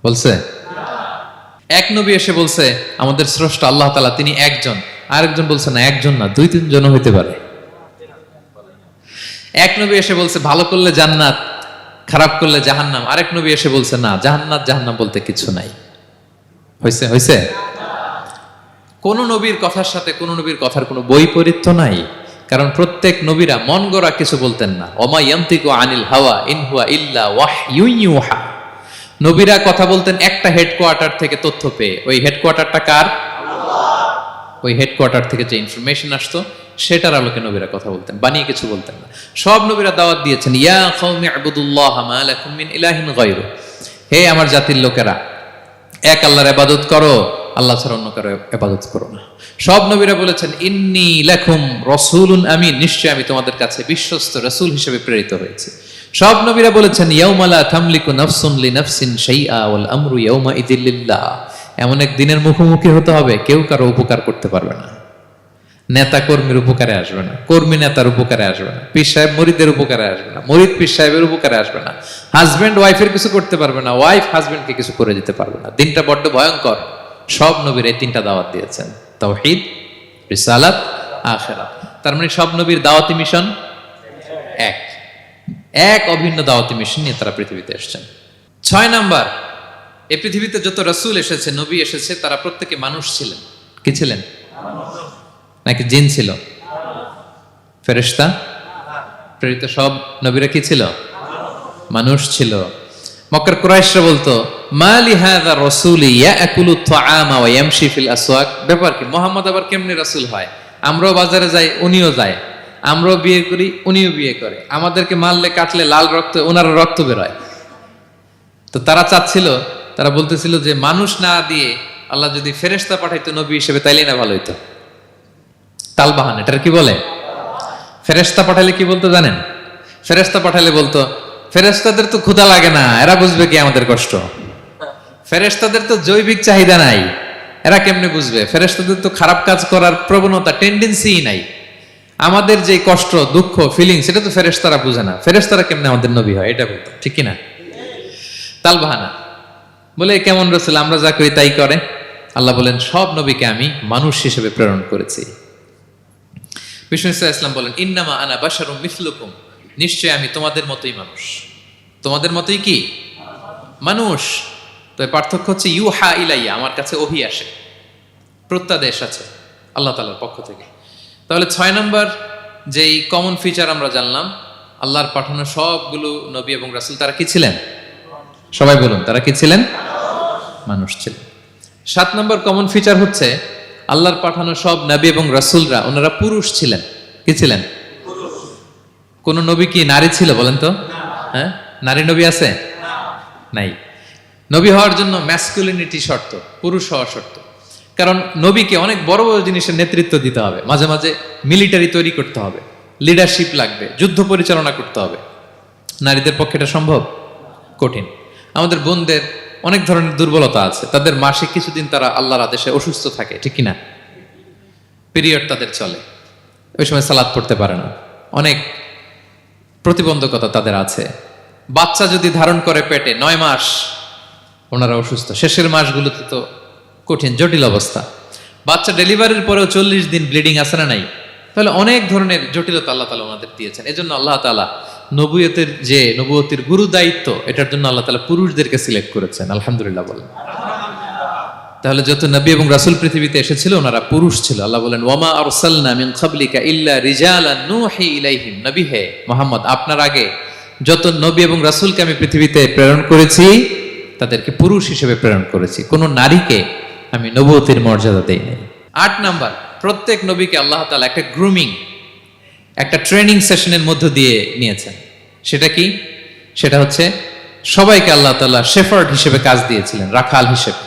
বলছে? এক নবী এসে বলছে আমাদের স্রষ্টা আল্লাহ তাআলা তিনি একজন, আরেকজন বলছে না, একজন না, 2-3 জন হইতে পারে। এক নবী এসে বলছে ভালো করলে জান্নাত, খারাপ করলে জাহান্নাম, আরেক নবী এসে বলছে না, জান্নাত জাহান্নাম বলতে কিছু নাই। হয়েছে? হয়েছে? কোন নবীর কথার সাথে কোন নবীর কথার কোনো বৈপরীত্য নাই, কারণ প্রত্যেক নবীরা মন গড়া কিছু বলতেন না। ওমা ইয়ান্তিকু আনিল হাওয়া ইন হুয়া ইল্লা ওয়াহয়ুন ইউহা। নবীরা কথা বলতেন একটা হেডকোয়ার্টার থেকে তথ্য পেয়ে। ওই হেডকোয়ার্টারটা কার? আল্লাহ। ওই হেডকোয়ার্টার থেকে যে ইনফরমেশন আসতো সেটার আলোকে নবীরা কথা বলতেন, বানিয়ে কিছু বলতেন না। সব নবীরা দাওয়াত দিয়েছেন, ইয়া কওমি ইবুদুল্লাহ মা লাকুম মিন ইলাহিন গায়রু। হে আমার জাতির লোকেরা, এক আল্লাহর ইবাদত করো, আল্লাহ ছাড়া অন্য কারো ইবাদত করো না। সব নবীরা বলেছেন ইন্নী লাকুম রাসূলুন আমিন, নিশ্চয় আমি তোমাদের কাছে বিশ্বস্ত রাসূল হিসেবে প্রেরিত হয়েছি। সব নবীরা বলেছেন ইয়াউমা লা তামলিকু নাফসুন লিনাফসিন শাইআ ওয়াল আমরু ইয়াউমা ইযিল লিল্লাহ। এমন এক দিনের মুখোমুখি হতে হবে, কেউ কারো উপকার করতে পারবে না। নেতা কর্মীর উপকারে আসবে না, কর্মী নেতার উপকারে আসবে না, পীর সাহেব মুরিদের উপকারে আসবে না, মুরিদ পীর সাহেবের উপকারে আসবে না, হাজবেন্ড ওয়াইফের কিছু করতে পারবে না, ওয়াইফ হাজবেন্ডকে কিছু করে দিতে পারবে না। দিনটা বড্ড ভয়ঙ্কর। সব নবীর এই 3টা দাওয়াত দিয়েছেন, তাওহীদ, রিসালাত, আখিরাত। তার মানে সব নবীর দাওয়াতি মিশন এক, এক অভিন্ন দাওয়াতি মিশন নিয়ে তারা পৃথিবীতে এসেছেন। 6 নাম্বার, এই পৃথিবীতে যত রাসূল এসেছে, নবী এসেছে, তারা প্রত্যেকে মানুষ ছিলেন। কি ছিলেন? নাকি জিন ছিল? ফেরেশতা? প্রেরিত সব নবীরা কি ছিল? মানুষ ছিল। মক্কার কুরাইশরা বলতো মা লিহাযা রাসূলি ইয়াকুলু আত-তাআমা ওয়া ইয়ামশি ফিল আসওয়াক। ব্যাপার কি, মুহাম্মদ আবার কেমনে রাসূল হয়? আমরাও বাজারে যাই, উনিও যায়, আমরাও বিয়ে করি, উনিও বিয়ে করে, আমাদেরকে মারলে কাটলে লাল রক্ত, ওনার রক্ত বের হয়। তো তারা চাচ্ছিল, তারা বলতেছিল যে মানুষ না দিয়ে আল্লাহ যদি ফেরেশতা পাঠাইতো নবী হিসেবে, তাইলে না ভালো হইতো। তালবাহান, এটার কি বলে? ফেরেশতা পাঠালে কি বলতো জানেন? ফেরেশতা পাঠালে বলতো ফেরেশতাদের তো ক্ষুধা লাগে না, এরা বুঝবে কি আমাদের কষ্ট? ফেরেশতাদের তো জৈবিক চাহিদা নাই, এরা কেমনে বুঝবে? ফেরেশতাদের তো খারাপ কাজ করার প্রবণতা, টেন্ডেন্সি নাই। আমাদের যে কষ্ট, দুঃখ, ফিলিংস, সেটা তো ফেরেশতারা বুঝে না। ফেরেশতারা কেমনে আমাদের নবী হয়, এটা বলতো, ঠিক কিনা? তালবাহানা বলে কেমন রাসূল, আমরা যা করি তাই করে। আল্লাহ বলেন সব নবীকে আমি মানুষ হিসেবে প্রেরণ করেছি। বিষ্ণু ইসলাম বলেন ইন্নামা আনা বাশারুম মিসলুকুম, নিশ্চয় আমি তোমাদের মতোই মানুষ। তোমাদের মতোই কি মানুষ। তো পার্থক্য হচ্ছে ইউহা ইলাইয়া, আমার কাছে ওহী আসে, প্রত্যাদেশ আছে আল্লাহ তাআলার পক্ষ থেকে। তাহলে 6 নম্বর যেই কমন ফিচার আমরা জানলাম, আল্লাহর পাঠানো সবগুলো নবী এবং রাসূল তারা কি ছিলেন? সবাই বলুন, তারা কি ছিলেন? মানুষ ছিলেন। 7 নম্বর কমন ফিচার হচ্ছে আল্লাহর পাঠানো সব নবী এবং রাসূলরা ওনারা পুরুষ ছিলেন। কি ছিলেন? কোন নবী কি নারী ছিল বলেন তো? হ্যাঁ, নারী নবী আছে? নাই। নবী হওয়ার জন্য ম্যাসকুলিনিটি শর্ত, পুরুষ হওয়া শর্ত। কারণ নবীকে অনেক বড় বড় জিনিসের নেতৃত্ব দিতে হবে, মাঝে মাঝে মিলিটারি তৈরি করতে হবে, লিডারশিপ লাগবে, যুদ্ধ পরিচালনা করতে হবে। নারীদের পক্ষে এটা সম্ভব? কঠিন। আমাদের বোনদের অনেক ধরনের দুর্বলতা আছে, তাদের মাসে কিছুদিন তারা আল্লাহর আদেশে অসুস্থ থাকে, ঠিক কিনা? পিরিয়ড তাদের চলে, ওই সময় সালাত পড়তে পারে না, অনেক প্রতিবন্ধকতা তাদের আছে। বাচ্চা যদি ধারণ করে পেটে 9 মাস, ওনারা অসুস্থ, শেষের মাসগুলোতে তো কঠিন জটিল অবস্থা। বাচ্চা ডেলিভারির পরেও 40 দিন ব্লিডিং আছে না নাই? তাহলে অনেক ধরনের জটিলতা আল্লাহ তাআলা ওনাদের দিয়েছেন। এজন্য আল্লাহ তাআলা নবুয়তের গুরু দায়িত্ব, এটার জন্য আল্লাহ তাআলা পুরুষদেরকে সিলেক্ট করেছেন। আলহামদুলিল্লাহ বলেন। তাহলে যত নবী এবং রাসূল পৃথিবীতে এসেছিল ওনারা পুরুষ ছিল। আল্লাহ বলেন, ওয়ামা আরসালনা মিন ক্বাবলিকা ইল্লা রিজালান নূহি ইলাইহিম। নবী হে মুহাম্মদ, আপনার আগে যত নবী এবং রাসূলকে আমি পৃথিবীতে প্রেরণ করেছি তাদেরকে পুরুষ হিসেবে প্রেরণ করেছি, কোন নারীকে আমি নবুয়তের মর্যাদা দেই নাই। 8 নাম্বার, প্রত্যেক নবীকে আল্লাহ তাআলা একটা গ্রুমিং, একটা ট্রেনিং সেশনের মধ্য দিয়ে নিয়েছেন। সেটা কি? সেটা হচ্ছে সবাইকে আল্লাহ তাআলা শেফার্ড হিসেবে কাজ দিয়েছিলেন, রাখাল হিসেবে।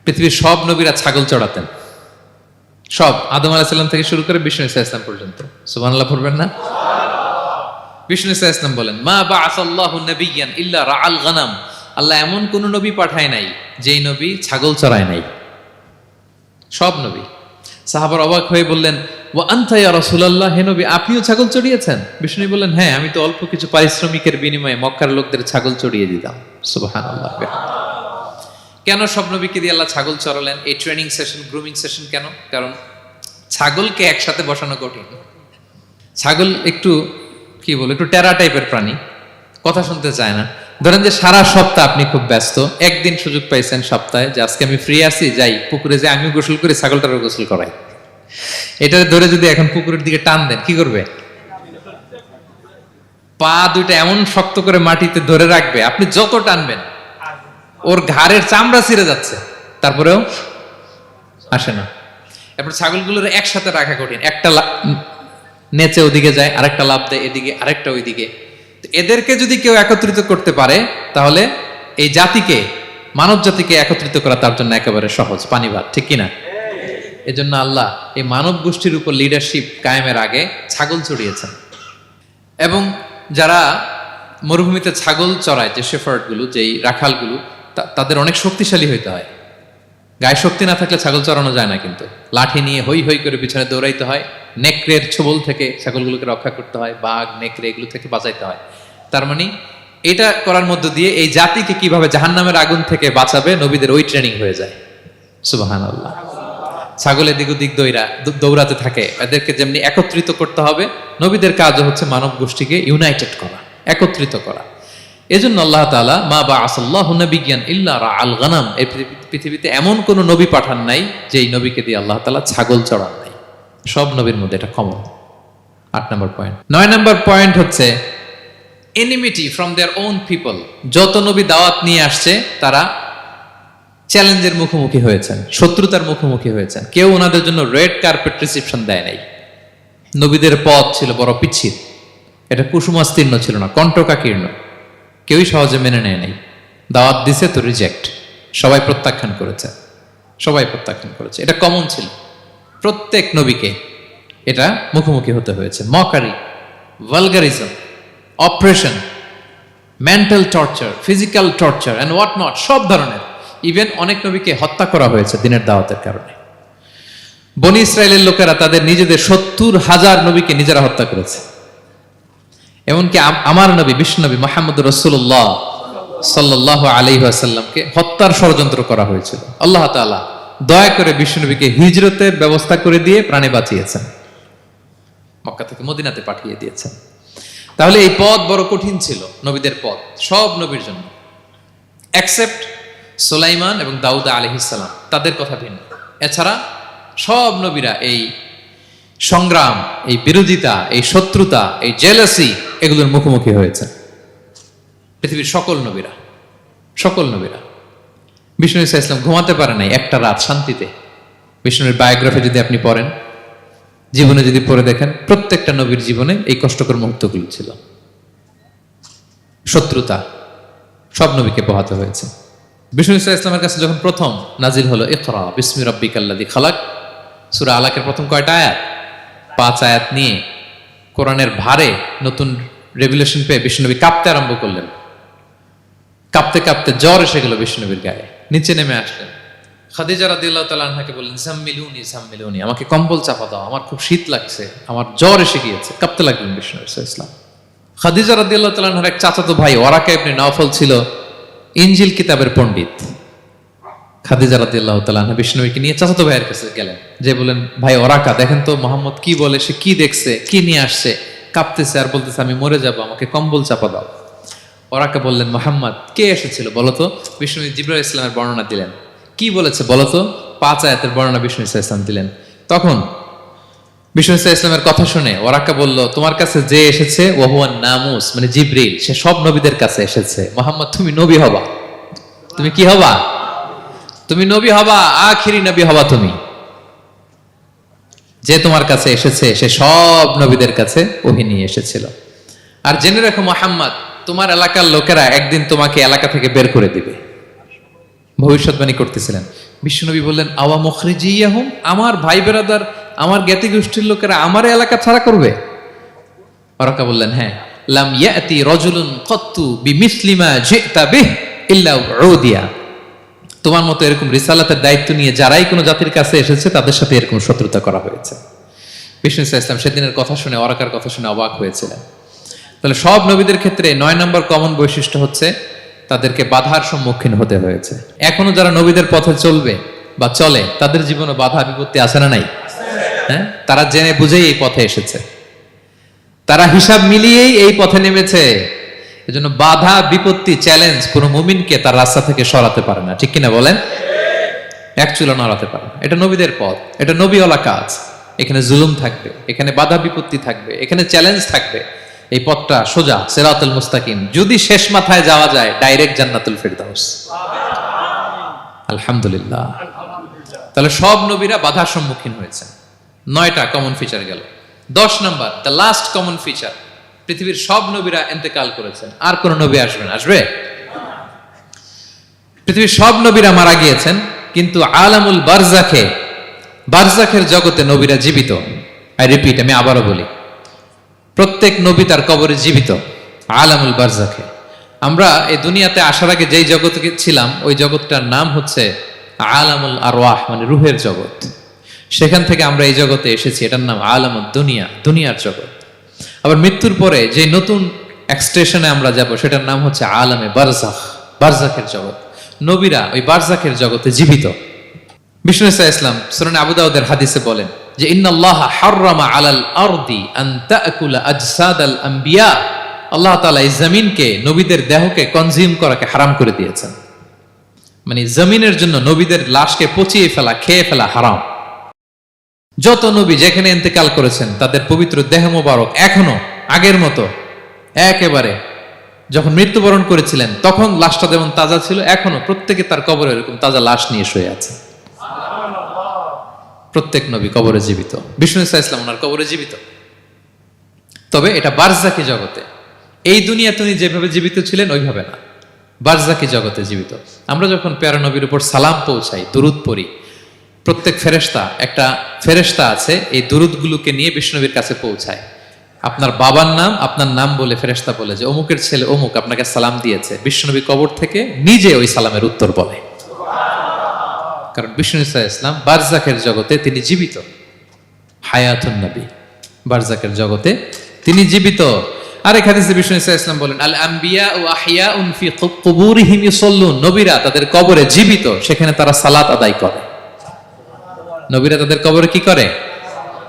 পৃথিবীর সব নবীরা ছাগল চড়াতেন, সব, আদম আলাইহিস সালাম থেকে শুরু করে বিষ্ণু ইসা ইসলাম পর্যন্ত। সুবহানাল্লাহ পড়বেন না? বিষ্ণু ইসা ইসলাম বলেন, মা বাআসাল্লাহু নাবিয়্যান ইল্লা রাআল গানাম। আল্লাহ এমন কোন নবী পাঠায় নাই যেই নবী ছাগল চড়ায় নাই, সব নবী। সাহাবার অবাক হয়ে বললেন, ওয়া আনতা ইয়া রাসূলুল্লাহ, হে নবী আপনিও ছাগল চড়িয়েছেন? বিষ্ণু বললেন, হ্যাঁ, আমি তো অল্প কিছু পারিশ্রমিকের বিনিময়ে মক্কার লোকদের ছাগল চড়িয়ে দিতাম। সুবহানাল্লাহ। কেন সব নবীকে দিয়ে আল্লাহ ছাগল চড়ালেন? এই ট্রেনিং সেশন, গ্রুমিং সেশন কেন? কারণ ছাগলকে একসাথে বসানো কঠিন। ছাগল একটু কি বলে, একটু টেরা টাইপের প্রাণী, কথা শুনতে চায় না। ধরেন যে সারা সপ্তাহ আপনি খুব ব্যস্ত, একদিন সুযোগ পাইছেন সপ্তাহে যে আজকে আমি ফ্রি আছি, যাই পুকুরে যাই, আমিও গোসল করি, ছাগলটারও গোসল করাই। এটা ধরে যদি এখন পুকুরের দিকে টান দেন, কি করবে? পা দুইটা এমন শক্ত করে মাটিতে ধরে রাখবে, আপনি যত টানবেন ওর ঘাড়ের চামড়া ছিঁড়ে যাচ্ছে, তারপরেও আসে না। এরপর ছাগলগুলোর একসাথে রাখা কঠিন, একটা নেচে ওদিকে যায়, আরেকটা লাফ দেয় এদিকে, আরেকটা ওইদিকে। এদেরকে যদি কেউ একত্রিত করতে পারে তাহলে এই জাতিকে, মানব জাতিকে একত্রিত করা তার জন্য একেবারে সহজ, পানি ভাত, ঠিক কিনা? এজন্য আল্লাহ এই মানব গোষ্ঠীর উপর লিডারশিপ কায়েমের আগে ছাগল চড়িয়েছেন। এবং যারা মরুভূমিতে ছাগল চড়ায়, যে শেফার্ডগুলো, যেই রাখালগুলো, তাদের অনেক শক্তিশালী হইতে হয়। গায়ে শক্তি না থাকলে ছাগল চড়ানো যায় না, কিন্তু লাঠি নিয়ে হই হই করে পিছনে দৌড়াইতে হয়, নেকড়ের ছোবল থেকে ছাগলগুলোকে রক্ষা করতে হয়, বাঘ নেকড়ে এগুলো থেকে বাঁচাইতে হয়। তার মানে এটা করার মধ্য দিয়ে এই জাতিকে কিভাবে জাহান্নামের আগুন থেকে বাঁচাবে নবীদের ওই ট্রেনিং হয়ে যায়। সুবহানাল্লাহ। ছাগল এদিক ওদিক দৌড়াতে থাকে, এদেরকে যেমনি একত্রিত করতে হবে, নবীদের কাজও হচ্ছে মানব গোষ্ঠীকে ইউনাইটেড করা, একত্রিত করা। এজন্য আল্লাহ তাআলা মা বাআসাল্লাহু নাবিয়্যান ইল্লা রাআল গানাম, এই পৃথিবীতে এমন কোন নবী পাঠান নাই যেই নবীকে দিয়ে আল্লাহ তাআলা ছাগল চড়ান নাই। সব নবীর মধ্যে এটা কমন। 8 নম্বর পয়েন্ট। 9 নম্বর পয়েন্ট হচ্ছে enmity from their own people. যত নবী দাওয়াত নিয়ে আসছে তারা চ্যালেঞ্জের মুখোমুখি হয়েছেন, শত্রুতার মুখোমুখি হয়েছেন। কেউ ওনাদের জন্য রেড কার্পেট রিসেপশন দেয় নাই। নবীদের পথ ছিল বড় পিচ্ছিল, এটা কুসুমাস্তীর্ণ ছিল না, কণ্টকাকীর্ণ। কেউই সহজে মেনে নেয় নাই। দাওয়াত দিছে তো রিজেক্ট, সবাই প্রত্যাখ্যান করেছে, সবাই প্রত্যাখ্যান করেছে। এটা কমন ছিল, প্রত্যেক নবীকে এটা মুখোমুখি হতে হয়েছে। Mockery, vulgarism, operation, mental torture, physical torture and what not, সব ধরনের। ইভেন অনেক নবীকে হত্যা করা হয়েছে দিনের দাওয়াতের কারণে। বনি ইসরায়েলের লোকেরা তাদের নিজেদের 70,000 নবীকে নিজেরা হত্যা করেছে। এমনকি আমার নবী বিশ্বনবী মুহাম্মদ রাসূলুল্লাহ সাল্লাল্লাহু আলাইহি ওয়াসাল্লামকে হত্যার ষড়যন্ত্র করা হয়েছিল। আল্লাহ তাআলা দয়া করে বিশ্বনবীকে হিজরতের ব্যবস্থা করে দিয়ে প্রাণে বাঁচিয়েছেন, মক্কা থেকে মদিনাতে পাঠিয়ে দিয়েছেন। তাহলে এই পথ বড় কঠিন ছিল, নবীদের পথ, সব নবীর জন্য, এক্সেপ্ট সুলাইমান এবং দাউদ আলাইহিস সালাম, তাদের কথা ভিন্ন। এছাড়া সব নবীরা এই সংগ্রাম, এই বিরোধিতা, এই শত্রুতা, এই জেলাসি, এগুলোর মুখোমুখি হয়েছে পৃথিবীর সকল নবীরা, সকল নবীরা। বিষ্ণু ইসা ইসলাম ঘুমাতে পারে নাই একটা রাত শান্তিতে। বিষ্ণুর বায়োগ্রাফি যদি আপনি পড়েন, জীবনে যদি পড়ে দেখেন, প্রত্যেকটা নবীর জীবনে এই কষ্টকর মুহূর্তগুলো ছিল। শত্রুতা সব নবীকে পোহাতে হয়েছে। বিষ্ণু ইসা ইসলামের কাছে যখন প্রথম নাজিল হলো ইকরা বিসমি রাব্বিকাল্লাযী খালাক, সূরা আলাকের প্রথম কয়টা আয়াত? 5 আয়াত নিয়ে কোরআনের ভারে নতুন রেভেলেশন পেয়ে বিষ্ণুনবী কাঁপতে আরম্ভ করলেন। কাঁপতে কাঁপতে জ্বর এসে গেল বিষ্ণুনবীর গায়ে, নিচে নেমে আসলেন। খাদিজা রাদিয়াল্লাহু তাআলা আনহাকে বললেন, জাম্মিলুনি জাম্মিলুনি, আমাকে কম্বল চাপা দাও, আমার খুব শীত লাগছে, আমার জ্বর এসে গিয়েছে। কাঁপতে লাগলেন বিষ্ণু ইসলাম। খাদিজা রাদিয়াল্লাহু তাআলা আনহার এক চাচাতো ভাই ওয়ারাকা ইবনে নাওফল ছিল ইনজিল কিতাবের পণ্ডিত খাদিজা রাদিয়াল্লাহু তাআলা আনহা বিষ্ণুকে নিয়ে চাচাতো ভাইয়ের কাছে গেলেন, যে বলেন, ভাই ওরাকা দেখেন তো মোহাম্মদ কি বলে, সে কি দেখছে, কি নিয়ে আসছে, কাঁপতেছে আর বলতেছে আমি মরে যাব, আমাকে কম্বল চাপা দাও। ওরাকা বললেন, মোহাম্মদ কে এসেছিল বলতো? বিষ্ণু জিবরাইল ইসলামের বর্ণনা দিলেন। কি বলেছে বলতো? 5 আয়াতের বর্ণনা বিষ্ণু ইসলাম দিলেন। তখন বিষ্ণু ইসলামের কথা শুনে ওরাকা বলল, তোমার কাছে যে এসেছে ওহুয়ান নামুস, মানে জিবরিল, সে সব নবীদের কাছে এসেছে। মোহাম্মদ তুমি নবী হবা, তুমি কি হবা? তুমি নবী হবা, আখিরি নবী হবা তুমি। যে তোমার কাছে এসেছে সে সব নবীদের কাছে ওহী নিয়ে এসেছিল। আর জেনে রাখো মোহাম্মদ, তোমার এলাকার লোকেরা একদিন তোমাকে এলাকা থেকে বের করে দিবে। ভবিষ্যৎবাণী করতেছিলেন। বিশ্বনবী বললেন, আওয়া মুখরিজিয়াহুম, আমার ভাই বেরাদার, আমার জ্ঞাতি গোষ্ঠীর লোকেরা আমার এলাকা ছাড়া করবে? ওরাকা বললেন, হ্যাঁ। লাম ইয়াতি রাজুলুন কত্তু বিমিসলি মা জিতা বিহি ইল্লা উদিয়া, তোমার মতো এরকম রিসালাতের দায়িত্ব নিয়ে যারাই কোনো জাতির কাছে এসেছে তাদের সাথে এরকম শত্রুতা করা হয়েছে। বিষ্ণু ইসলাম সেদিনের কথা শুনে, ওরাকার কথা শুনে অবাক হয়েছিলেন। তাহলে সব নবীদের ক্ষেত্রে 9 নম্বর কমন বৈশিষ্ট্য হচ্ছে তাদেরকে বাধার সম্মুখীন হতে হয়েছে। এখনো যারা নবীদের পথে চলবে বা চলে তাদের জীবনে বাধা বিপত্তি আছে না নাই? হ্যাঁ, তারা জেনে বুঝেই এই পথে এসেছে, তারা হিসাব মিলিয়েই এই পথে নেমেছে। এজন্য বাধা বিপত্তি চ্যালেঞ্জ কোন মুমিনকে তার রাস্তা থেকে সরাতে পারে না, ঠিক কিনা বলেন? এক চুলো নড়াতে পারে না। এটা নবীদের পথ, এটা নবীওয়ালা কাজ। এখানে জুলুম থাকবে, এখানে বাধা বিপত্তি থাকবে, এখানে চ্যালেঞ্জ থাকবে। এই পথটা সোজা, সিরাতুল মুস্তাকিম। যদি শেষ মাথায় যাওয়া যায়, ডাইরেক্ট জান্নাতুল ফিরদাউস। আলহামদুলিল্লাহ। তাহলে সব নবীরা বাধার সম্মুখীন হয়েছেন। 9টা কমন ফিচার গেল। 10 নম্বর, দ্য লাস্ট কমন ফিচার, পৃথিবীর সব নবীরা ইন্তেকাল করেছেন, আর কোন নবী আসবেন? আসবে? পৃথিবীর সব নবীরা মারা গিয়েছেন, কিন্তু আলামুল বারজাখে, বারজাখের জগতে নবীরা জীবিত। আই রিপিট, আমি আবারও বলি, প্রত্যেক নবী তার কবরে জীবিত। আলামুল বারজাখে। আমরা এই দুনিয়াতে আসার আগে যেই জগতে ছিলাম, ওই জগৎটার নাম হচ্ছে আলামুল আরওয়াহ, মানে রুহের জগৎ। সেখান থেকে আমরা এই জগতে এসেছি, এটার নাম আলামুদ দুনিয়া, দুনিয়ার জগৎ। আবার মৃত্যুর পরে যে নতুন এক্সটেশনে আমরা যাব, সেটার নাম হচ্ছে আলামে বারজাখ, বারজাখের জগৎ। নবীরা ওই বারজাখের জগতে জীবিত। বিষ্ণু ইসলাম সুনানে আবু দাউদের হাদিসে বলেন যে, ইন্নাল্লাহ হাররামা আলাল আরদি আন তাকুলা আজসাদাল আম্বিয়া, আল্লাহ তাআলা এই জমিনকে, নবীদের দেহকে কনজিউম করাকে হারাম করে দিয়েছেন। মানে জমিনের জন্য নবীদের লাশকে পচিয়ে ফেলা, খেয়ে ফেলা হারাম। যত নবী যেখানে ইন্তেকাল করেছেন, তাদের পবিত্র দেহ মোবারক এখনো আগের মতো একেবারে, যখন মৃত্যুবরণ করেছিলেন তখন লাশটা যেমন তাজা ছিল, এখনো প্রত্যেকে তার কবরে এরকম তাজা লাশ নিয়ে শুয়ে আছে। প্রত্যেক নবী কবরে জীবিত। বিষ্ণু ইসলাম ওনার কবরে জীবিত। তবে এটা বারজাকি জগতে। এই দুনিয়া তিনি যেভাবে জীবিত ছিলেন ওইভাবে না, বারজাকি জগতে জীবিত। আমরা যখন প্যারা নবীর উপর সালাম পৌঁছাই, দুরুদ পড়ি, প্রত্যেক ফেরেশতা, একটা ফেরেশতা আছে এই দুরুদগুলোকে নিয়ে বিষ্ণুনবীর কাছে পৌঁছায়। আপনার বাবার নাম, আপনার নাম বলে ফেরেশতা বলে যে অমুকের ছেলে অমুক আপনাকে সালাম দিয়েছে। বিষ্ণুনবী কবর থেকে নিজে ওই সালামের উত্তর বলে, কারণ বিষ্ণু ইসলাম বারজাকের জগতে তিনি জীবিত। হায়াতুন নবী, বারজাকের জগতে তিনি জীবিত। আরেক হাদিসে বিষ্ণু ইসলাম বলেন, আল আম্বিয়া ও আহিয়াউন ফি কুবুরিহিম ইউসাল্লুন, নবীরা তাদের কবরে জীবিত, সেখানে তারা সালাত আদায় করে। নবীরা তাদের কবরে কি করে?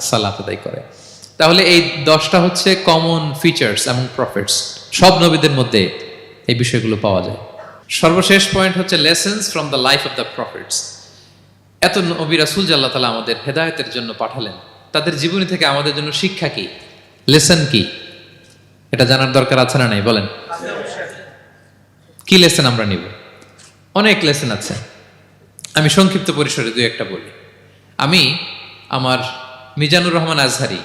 সালাত আদায় করে। তাহলে এই 10টা হচ্ছে কমন ফিচার্স এবং প্রফিটস। সব নবীদের মধ্যে এই বিষয়গুলো পাওয়া যায়। সর্বশেষ পয়েন্ট হচ্ছে lessons from the life of the profits. এত নবী রাসূল যে আল্লাহ তাআলা আমাদের হেদায়েতের জন্য পাঠালেন, তাদের জীবনী থেকে আমাদের জন্য শিক্ষা কি, লেসন কি, এটা জানার দরকার আছে না নাই? বলেন, কি লেসন আমরা নিব? অনেক লেসন আছে। আমি সংক্ষিপ্ত পরিসরে 2-1টা বলি। আমি আমার মিজানুর রহমান আজহারি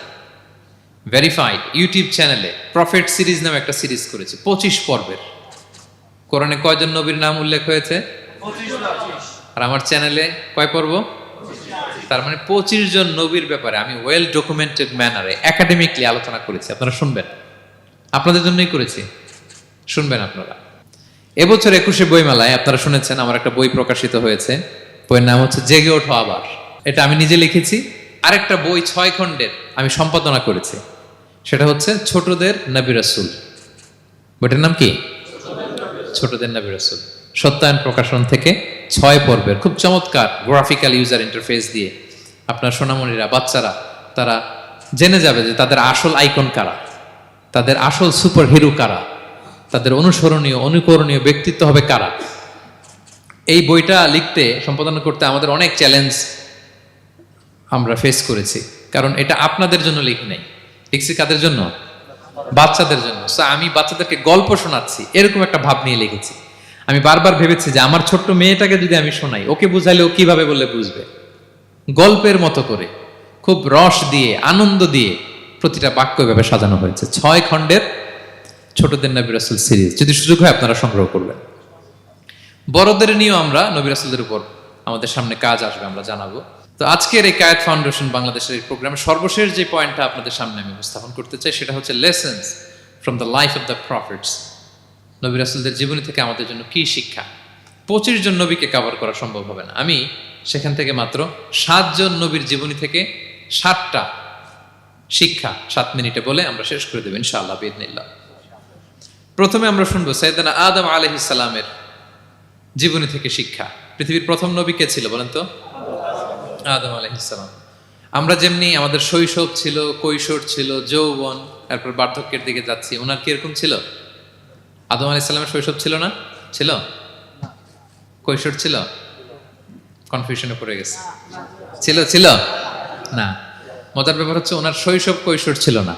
ভেরিফাইড ইউটিউব চ্যানেলে প্রফেট সিরিজ নামে একটা সিরিজ করেছি, 25 পর্বের। কোরআনে কয়জন নবীর নাম উল্লেখ হয়েছে? 25। আর আমার চ্যানেলে কয় পর্ব? তার মানে 25 জন নবীর ব্যাপারে আমি ওয়েল ডকুমেন্টেড ম্যানারে একাডেমিকলি আলোচনা করেছি। আপনারা শুনবেন, আপনাদের জন্যই করেছি, শুনবেন আপনারা। এবছর 21শে বইমেলায় আপনারা শুনেছেন আমার একটা বই প্রকাশিত হয়েছে। বইয়ের নাম হচ্ছে জেগে ওঠো আবার। এটা আমি নিজে লিখেছি। আরেকটা বই 6 খণ্ডের আমি সম্পাদনা করেছি, সেটা হচ্ছে ছোটদের নবী রাসূল। বইটার নাম কি? ছোটদের নবী রাসূল। সত্যায়ন প্রকাশন থেকে 6 পর্বের খুব চমৎকার গ্রাফিক্যাল ইউজার ইন্টারফেস দিয়ে আপনার সোনামণিরা, বাচ্চারা তারা জেনে যাবে যে তাদের আসল আইকন কারা, তাদের আসল সুপার হিরো কারা, তাদের অনুসরণীয় অনুকরণীয় ব্যক্তিত্ব হবে কারা। এই বইটা লিখতে, সম্পাদনা করতে আমাদের অনেক চ্যালেঞ্জ আমরা ফেস করেছি, কারণ এটা আপনাদের জন্য লিখি নাই, লিখছি কাদের জন্য? বাচ্চাদের জন্য। আমি বাচ্চাদেরকে গল্প শোনাচ্ছি এরকম একটা ভাব নিয়ে লিখেছি। আমি বারবার ভেবেছি যে আমার ছোট্ট মেয়েটাকে যদি আমি শোনাই, ওকে বুঝাইলে ও কিভাবে বললে বুঝবে। গল্পের মতো করে খুব রস দিয়ে, আনন্দ দিয়ে প্রতিটা বাক্য এভাবে সাজানো হয়েছে। 6 খণ্ডের ছোটদের নবী রাসূল সিরিজ, যদি সুযোগ হয় আপনারা সংগ্রহ করবেন। বড়দের নিয়েও আমরা নবী রাসূলদের উপর আমাদের সামনে কাজ আসবে, আমরা জানাবো। তো আজকের এই কায়েত ফাউন্ডেশন বাংলাদেশের এই প্রোগ্রামে সর্বশেষ যে পয়েন্টটা আপনাদের সামনে আমি উপস্থাপন করতে চাই, সেটা হচ্ছে lessons from the life of the profits. নবী রাসূলদের জীবনী থেকে আমাদের জন্য কি শিক্ষা। 25 জন নবীকে কভার করা সম্ভব হবে না। আমি সেখান থেকে মাত্র 7 জন নবীর জীবনী থেকে 7টা শিক্ষা 7 মিনিটে বলে আমরা শেষ করে দেব ইনশাআল্লাহ বিইذنিল্লাহ। প্রথমে আমরা শুনবো সাইয়েদনা আদম আলাইহিস সালামের জীবনী থেকে শিক্ষা। পৃথিবীর প্রথম নবী কে ছিল বলেন তো? আদম আলাইহিস সালাম। আমরা যেমনি আমাদের শৈশব ছিল, কৈশোর ছিল, যৌবন, তারপর বার্ধক্যের দিকে যাচ্ছি, ওনার কি এরকম ছিল? আদম আলাইহিস সালামের শৈশব ছিল না? ছিল? কৈশোর ছিল? কনফিউশনে পড়ে গেছে। ছিল? ছিল না। মজার ব্যাপার হচ্ছে ওনার শৈশব কৈশোর ছিল না,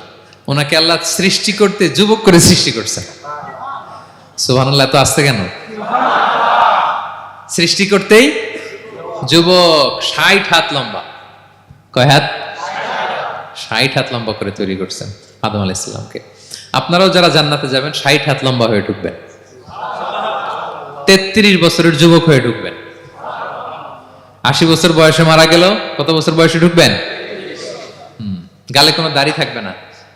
ওনাকে আল্লাহ সৃষ্টি করতে যুবক করে সৃষ্টি করছে। সুবহানাল্লাহ, এত আসতে কেন? সৃষ্টি করতেই যুবক, 60 হাত লম্বা। কয় হাত? 60 হাত লম্বা করে তৈরি করছেন আদম আলাইহিস সালামকে। আপনারাও যারা জান্নাতে যাবেন 60 হাত লম্বা হয়ে ঢুকবেন, 33 বছরের যুবক হয়ে ঢুকবেন। 80 বছর বয়সে মারা গেল, কত বছর বয়সে ঢুকবেন? গালে কোনো দাড়ি থাকবে না।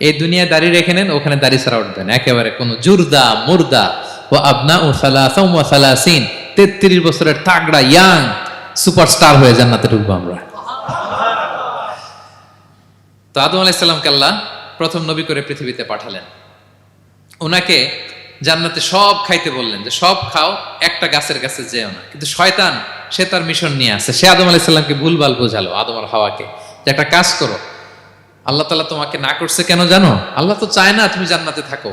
এই দুনিয়ায় দাড়ি রেখে নেন, ওখানে দাড়ি ছাড়া উঠবেন একেবারে। কোনো জুরদা মুর্দা ও আবনা ও সালাসা ওয়া সালাসিন, 33 বছরের তাগড়া ইয়াং সুপারস্টার হয়ে জান্নাতে ঢুকবো আমরা। তো আদম আলাইহিস সালামকে আল্লাহ প্রথম নবী করে পৃথিবীতে পাঠালেন। ওনাকে জান্নাতে সব খাইতে বললেন যে সব খাও, একটা গাছের কাছে যেও না। কিন্তু শয়তান সে তার মিশন নিয়ে আসে। সে আদম আলাইহিস সালামকে ভুলভাল বোঝালো, আদম আর হাওয়াকে, যে একটা কাজ করো, আল্লাহ তাআলা তোমাকে না করছে কেন জানো? আল্লাহ তো চায় না তুমি জান্নাতে থাকো,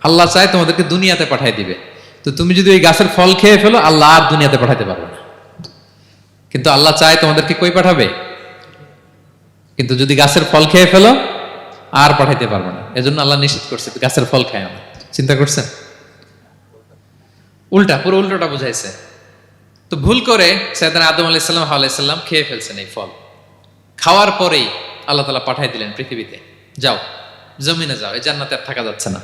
আল্লাহ চায় তোমাদেরকে দুনিয়াতে পাঠাই দিবে। তো তুমি যদি ওই গাছের ফল খেয়ে ফেলো, আল্লাহ আর দুনিয়াতে পাঠাইতে পারবে না। কিন্তু আল্লাহ চায় তোমাদেরকে কই পাঠাবে? কিন্তু যদি গাছের ফল খেয়ে ফেলো আর পাঠাইতে পারবে না। এজন্য আল্লাহ নিষেধ করছে গাছের ফল খায় না। চিন্তা করছেন? উল্টা, পুরো উল্টোটা বুঝাইছে। তো ভুল করে সাইয়েদনা আদম আলাইহিস সালাম, হাওয়া আলাইহিস সালাম খেয়ে ফেলছেন এই ফল। খাওয়ার পরেই আল্লাহ তাআলা পাঠাই দিলেন পৃথিবীতে, যাও জমিনে যাও, এই জান্নাতে আর থাকা যাচ্ছে না।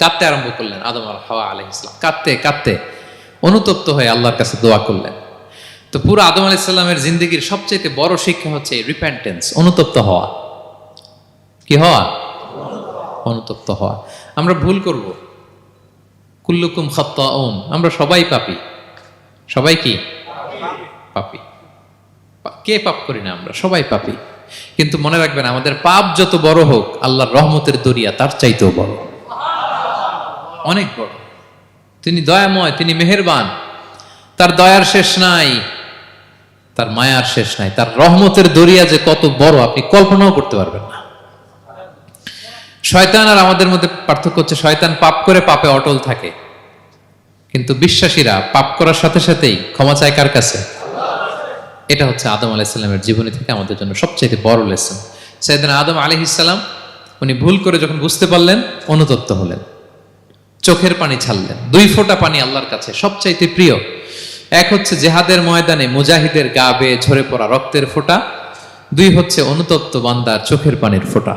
কাঁদতে আরম্ভ করলেন আদম আর হাওয়া আলাইহিস সালাম, কাঁদতে কাঁদতে অনুতপ্ত হয়ে আল্লাহর কাছে দোয়া করলেন। তো পুরো আদম আলাইহিস সালামের জিন্দেগির সবচেয়ে বড় শিক্ষা হচ্ছে রিপেন্টেন্স, অনুতপ্ত হওয়া। কি হওয়া? অনুতপ্ত হওয়া। আমরা ভুল করব, কুল্লুকুম খাত্তাউন, আমরা সবাই পাপী। সবাই কি পাপী? কে পাপ করি না? আমরা সবাই পাপী। কিন্তু মনে রাখবেন, আমাদের পাপ যত বড় হোক, আল্লাহর রহমতের দরিয়া তার চাইতেও বড়, অনেক বড়। তিনি দয়াময়, তিনি মেহেরবান, তার দয়ার শেষ নাই, তার মায়ার শেষ নাই। তার রহমতের দরিয়া যে কত বড় আপনি কল্পনাও করতে পারবেন না। শয়তান আর আমাদের মধ্যে পার্থক্য হচ্ছে, শয়তান পাপ করে পাপে অটল থাকে, কিন্তু বিশ্বাসীরা পাপ করার সাথে সাথেই ক্ষমা চায় কার কাছে? এটা হচ্ছে আদম আলাইহিস সালামের জীবনী থেকে আমাদের জন্য সবচেয়ে বড় লেসন। সাইয়েদনা আদম আলাইহিস সালাম উনি ভুল করে যখন বুঝতে পারলেন, অনুতপ্ত হলেন, চোখের পানি ছাড়লেন। 2 ফোঁটা পানি আল্লাহর কাছে সবচাইতে প্রিয়। এক হচ্ছে জেহাদের ময়দানে মুজাহিদের গা বেয়ে ঝরে পড়া রক্তের ফোঁটা, 2 হচ্ছে অনুতপ্ত বান্দার চোখের পানির ফোঁটা।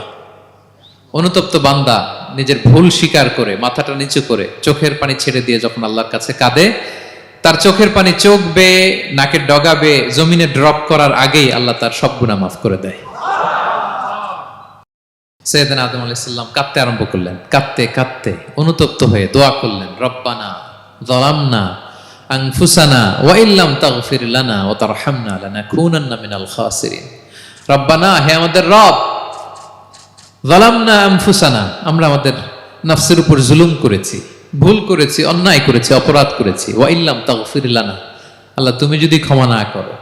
অনুতপ্ত বান্দা নিজের ভুল স্বীকার করে মাথাটা নিচু করে চোখের পানি ছেড়ে দিয়ে যখন আল্লাহর কাছে কাঁদে, তার চোখের পানি চোখ বেয়ে নাকের ডগা বেয়ে জমিনে ড্রপ করার আগেই আল্লাহ তার সব গুনাহ মাফ করে দেয়। সাইয়েদনা আদম আলাইহিস সালাম কাঁদতে আরম্ভ করলেন, কাঁদতে কাঁদতে অনুতপ্ত হয়ে দোয়া করলেন, রব্বানা যালামনা আনফুসানা ওয়া ইল্লাম তাগফির লানা ওয়া তারহামনা লানাকুনান্না মিনাল খাসিরিন। রব্বানা, হে আমাদের রব, যালামনা আনফুসানা, আমরা আমাদের নফসের উপর জুলুম করেছি, ভুল করেছি, অন্যায় করেছি, অপরাধ করেছি। ওয়া ইল্লাম তাগফির লানা, আল্লাহ তুমি যদি ক্ষমা না করো,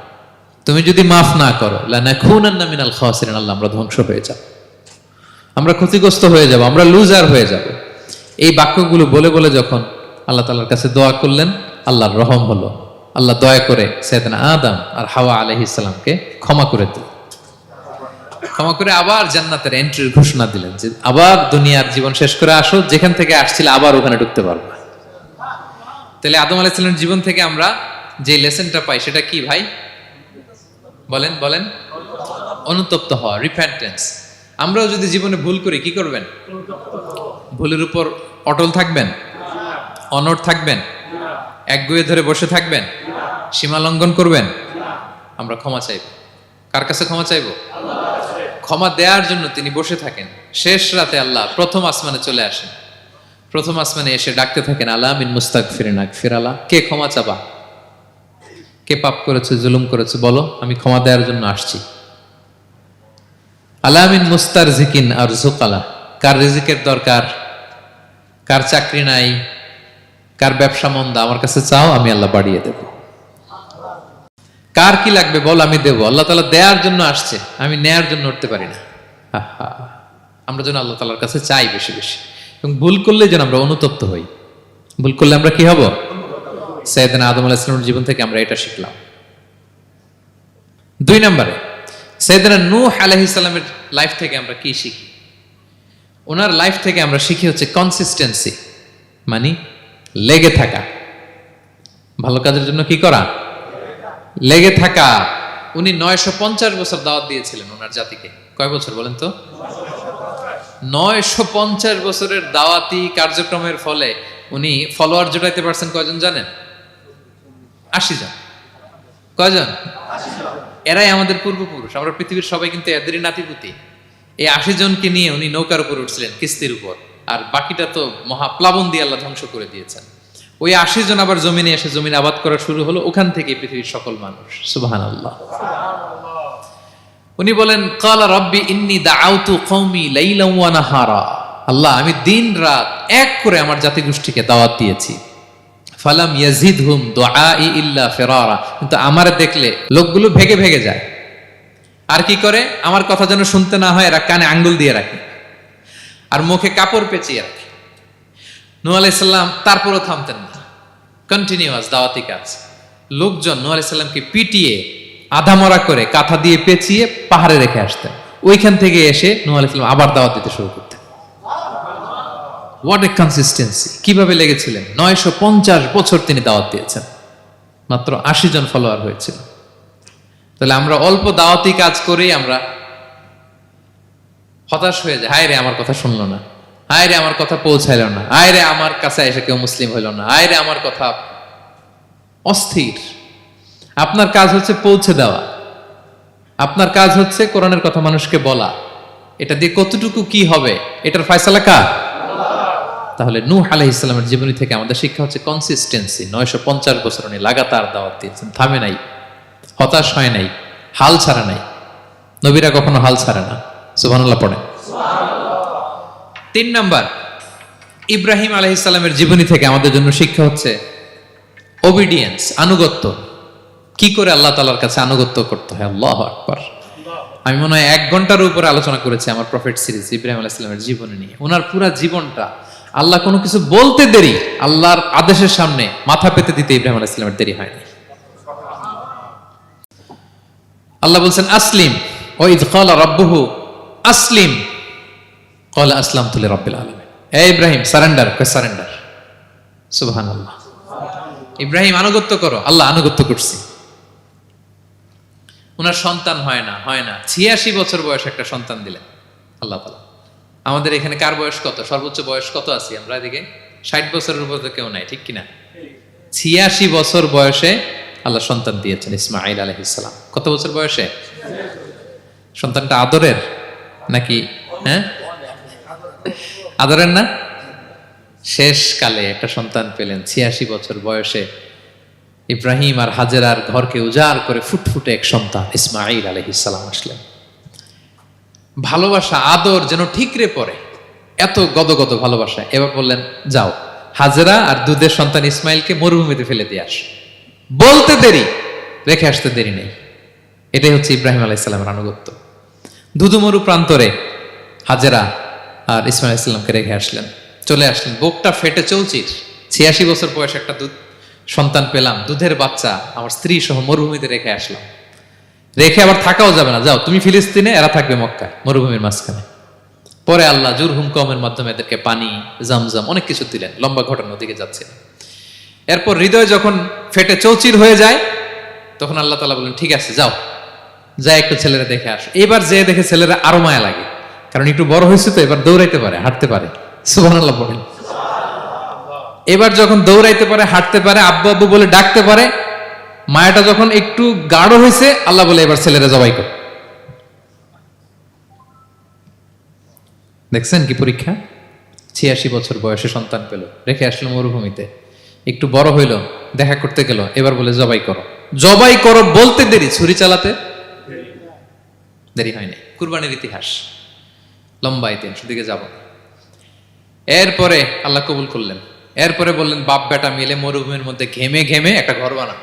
তুমি যদি মাফ না করো, লানাকুনান্না মিনাল খাসিরিন, আল্লাহ আমরা ধ্বংস হয়ে যাব, আমরা ক্ষতিগ্রস্ত হয়ে যাব, আমরা লুজার হয়ে যাব। এই বাক্যগুলো বলে বলে যখন আল্লাহ তাআলার কাছে দোয়া করলেন, আল্লাহর রহম হলো। আল্লাহ দয়া করে সাইয়েদনা আদম আর হাওয়া আলাইহিস সালামকে ক্ষমা করে দিলেন। ক্ষমা করে আবার জান্নাতের এন্ট্রির ঘোষণা দিলেন যে আবার দুনিয়ার জীবন শেষ করে আসো, যেখান থেকে আসছিলে আবার ওখানে ঢুকতে পারবে। তাহলে আদম আলাইহিস সালামের জীবন থেকে আমরা যে লেসনটা পাই সেটা কি ভাই? বলেন বলেন। অনুতপ্ত হওয়া, রিপেন্টেন্স। আমরাও যদি জীবনে ভুল করি কি করবেন? ভুলের উপর অটল থাকবেন? অনড় থাকবেন? একগুঁয়ে ধরে বসে থাকবেন? সীমা লঙ্ঘন করবেন? আমরা ক্ষমা চাইব। কার কাছে ক্ষমা চাইব? ক্ষমা দেওয়ার জন্য তিনি বসে থাকেন। শেষ রাতে আল্লাহ প্রথম আসমানে চলে আসেন। প্রথম আসমানে এসে ডাকতে থাকেন, আলা মিন মুস্তাগফিরিন আগফির আলা, কে ক্ষমা চাবা? কে পাপ করেছে, জুলুম করেছে, বলো, আমি ক্ষমা দেওয়ার জন্য আসছি। আলা মিন মুস্তারজিকিন আরযুক আলা, কার রিজিকের দরকার, কার চাকরি নাই, কার ব্যবসা মন্দা, আমার কাছে চাও, আমি আল্লাহ বাড়িয়ে দেব। কার কি লাগবে বল, আমি দেব। আল্লাহ তাআলা দেওয়ার জন্য আসছে, আমি নেয়ার জন্য উঠতে পারি না। আমরা যেন আল্লাহ তাআলার কাছে চাই বেশি বেশি, এবং ভুল করলে যেন আমরা অনুতপ্ত হই। ভুল করলে আমরা কি হব? সাইয়েদনা আদম আলাইহিস সালামের জীবন থেকে আমরা এটা শিখলাম। 2 নম্বরে সাইয়েদনা নূহ আলাইহিস সালামের লাইফ থেকে আমরা কি শিখি? ওনার লাইফ থেকে আমরা শিখি হচ্ছে কনসিস্টেন্সি, মানে লেগে থাকা। ভালো কাজের জন্য কি করা? লেগে থাকা। উনি 950 বছর দাওয়াত দিয়েছিলেন ওনার জাতিকে। কয় বছর বলেন তো? 950 বছরের দাওয়াতি কার্যক্রমের ফলে উনি ফলোয়ার জোটাইতে পারছেন কয়জন জানেন? 80 জন। কয়জন? এরাই আমাদের পূর্বপুরুষ। আমরা পৃথিবীর সবাই কিন্তু এদেরই নাতিপুতি। এই 80 জনকে নিয়ে উনি নৌকার উপর উঠছিলেন, কিস্তির উপর, আর বাকিটা তো মহাপ্লাবন দিয়ে আল্লাহ ধ্বংস করে দিয়েছেন। ওই 80 জন আবার জমিনে এসে জমিন আবাদ করা শুরু হলো, ওখান থেকে পৃথিবীর সকল মানুষ। সুবহানাল্লাহ। উনি বলেন, ক্বালা রাব্বি ইন্নী দাআউতু কওমি লাইলান ওয়া নাহারা, আল্লাহ আমি দিন রাত এক করে আমার জাতিগোষ্ঠীকে দাওয়াত দিয়েছি। ফালাম ইয়াজিদহুম দুআই ইল্লা ফিরারা, কিন্তু আমারে দেখলে লোকগুলো ভেগে ভেগে যায়। আর কি করে? আমার কথা যেন শুনতে না হয়, এরা কানে আঙ্গুল দিয়ে রাখে আর মুখে কাপড় পেঁচিয়ে রাখে। নূহ আলাইহিস সালাম তারপরও থামতেন না, কন্টিনিউয়াস দাওয়াতি কাজ। লোকজন নূহ আলাইহিস সালামকে পিটিয়ে আধামরা করে কাঁথা দিয়ে পেঁচিয়ে পাহাড়ে রেখে আসতেন। ওইখান থেকে এসে নূহ আলাইহিস সালাম আবার দাওয়াত দিতে শুরু করতেন। What a consistency! কিভাবে লেগেছিলেন! 950 বছর তিনি দাওয়াত দিয়েছেন, মাত্র 80 জন ফলোয়ার হয়েছিল। তাহলে আমরা অল্প দাওয়াতি কাজ করেই আমরা হতাশ হয়ে যাই। হায় রে, আমার কথা শুনলো না, হায় রে আমার কথা পৌঁছাইল না, হায় রে আমার কাছে এসে কেউ মুসলিম হইল না, হায় রে আমার কথা। অস্থির। আপনার কাজ হচ্ছে পৌঁছে দেওয়া, আপনার কাজ হচ্ছে কোরআনের কথা মানুষকে বলা। এটা দিয়ে কতটুকু কি হবে এটার ফয়সালা কার? তাহলে নূহ আলাইহিস সালামের জীবনী থেকে আমাদের শিক্ষা হচ্ছে কনসিস্টেন্সি। 950 বছর উনি লাগাতার দাওয়াত দিয়েছেন, থামে নাই, হতাশ হয় নাই, হাল ছাড়া নাই। নবীরা কখনো হাল ছাড়ে না। সুবহানাল্লাহ পড়েন। 3 নাম্বার, ইব্রাহিম আলাইহিস সালামের জীবনী থেকে আমাদের জন্য শিক্ষা হচ্ছে ওবিডিয়েন্স, আনুগত্য। কি করে আল্লাহ তাআলার কাছে আনুগত্য করতে হয়। আল্লাহু আকবার। আমি মনে হয় 1 ঘন্টার উপরে আলোচনা করেছি আমার প্রফেট সিরিজ ইব্রাহিম আলাইহিস সালামের জীবনী নিয়ে। ওনার পুরো জীবনটা, আল্লাহ কোনো কিছু বলতে দেরি, আল্লাহর আদেশের সামনে মাথা পেতে দিতে ইব্রাহিম আলাইহিস সালামের দেরি হয়নি। আল্লাহ বলছেন আসলিম, ওয়া ইয ক্বালা রাব্বুহু আসলিম ক্বালা আসলামতু লিরাব্বিল আলামিন। এই ইব্রাহিম সারেন্ডার, কই সারেন্ডার। সুবহানাল্লাহ। ইব্রাহিম আনুগত্য করো, আল্লাহ আনুগত্য করছি। ওনার সন্তান হয় না 86 বছর বয়সে একটা সন্তান দিলেন আল্লাহ তাআলা। আমাদের এখানে কার বয়স কত? সর্বোচ্চ বয়স কত আছি আমরা? এদিকে 60 বছরের উপর তো কেউ নাই, ঠিক কিনা? 86 বছর বয়সে আল্লাহ সন্তান দিয়েছেন ইসমাঈল আলাইহিস সালাম। কত বছর বয়সে? সন্তানটা আদরের নাকি? হ্যাঁ, আদরের না? শেষ কালে একটা সন্তান পেলেন 86 বছর বয়সে। ইব্রাহিম আর হাজেরার ঘরকে উজাড় করে ফুটফুটে এক সন্তান ইসমাঈল আলাইহিস সালাম আসলেন। ভালোবাসা, আদর যেন ঠিকরে পড়ে, এত গদগদ ভালোবাসা। এবার বললেন যাও হাজেরা আর দুধের সন্তান ইসমাইলকে মরুভূমিতে ফেলে দিয়ে আস। বলতে দেরি, রেখে আসতে দেরি নেই। এটাই হচ্ছে ইব্রাহিম আলাইহিসসালামের আনুগত্য। দুধুমরু প্রান্তরে হাজেরা আর ইসমাইল আলাইহিসসালামকে রেখে আসলেন, চলে আসলেন। বুকটা ফেটে চৌচির, 86 বছর বয়স একটা দুধ সন্তান পেলাম, দুধের বাচ্চা আমার স্ত্রী সহ মরুভূমিতে রেখে আসলাম। রেখে আবার থাকাও যাবে না, যাও তুমি ফিলিস্তিনে, এরা থাকবে মক্কায় মরুভূমির মাঝখানে। পরে আল্লাহ জুরহুম কওমের মাধ্যমে এদেরকে পানি, জামজাম অনেক কিছু দিলেন। লম্বা ঘটনার দিকে যাচ্ছে। এরপর হৃদয় যখন ফেটে চৌচির হয়ে যায়, তখন আল্লাহ তাআলা বলেন ঠিক আছে যাও, যা একটু ছেলেরা দেখে আসো। এবার যে দেখে ছেলেরা আরো মায়া লাগে, কারণ একটু বড় হয়েছে তো, এবার দৌড়াইতে পারে, হাঁটতে পারে। সুবহানাল্লাহ বলেন। এবার যখন দৌড়াইতে পারে, হাঁটতে পারে, আব্বু আব্বু বলে ডাকতে পারে, মায়াটা যখন একটু গাঢ় হয়েছে, আল্লাহ বলে এবার ছেলেরা জবাই কর। দেখছেন কি পরীক্ষা? 86 বছর বয়সে সন্তান পেল, রেখে আসলো মরুভূমিতে, একটু বড় হইল, দেখা করতে গেল, এবার বলে জবাই করো। জবাই করো বলতে দেরি, ছুরি চালাতে দেরি হয়নি। কুরবানির ইতিহাস লম্বা ইতিহাস, দিকে যাব। এরপরে আল্লাহ কবুল করলেন। এরপরে বললেন বাপ বেটা মিলে মরুভূমির মধ্যে ঘেমে ঘেমে একটা ঘর বানাও।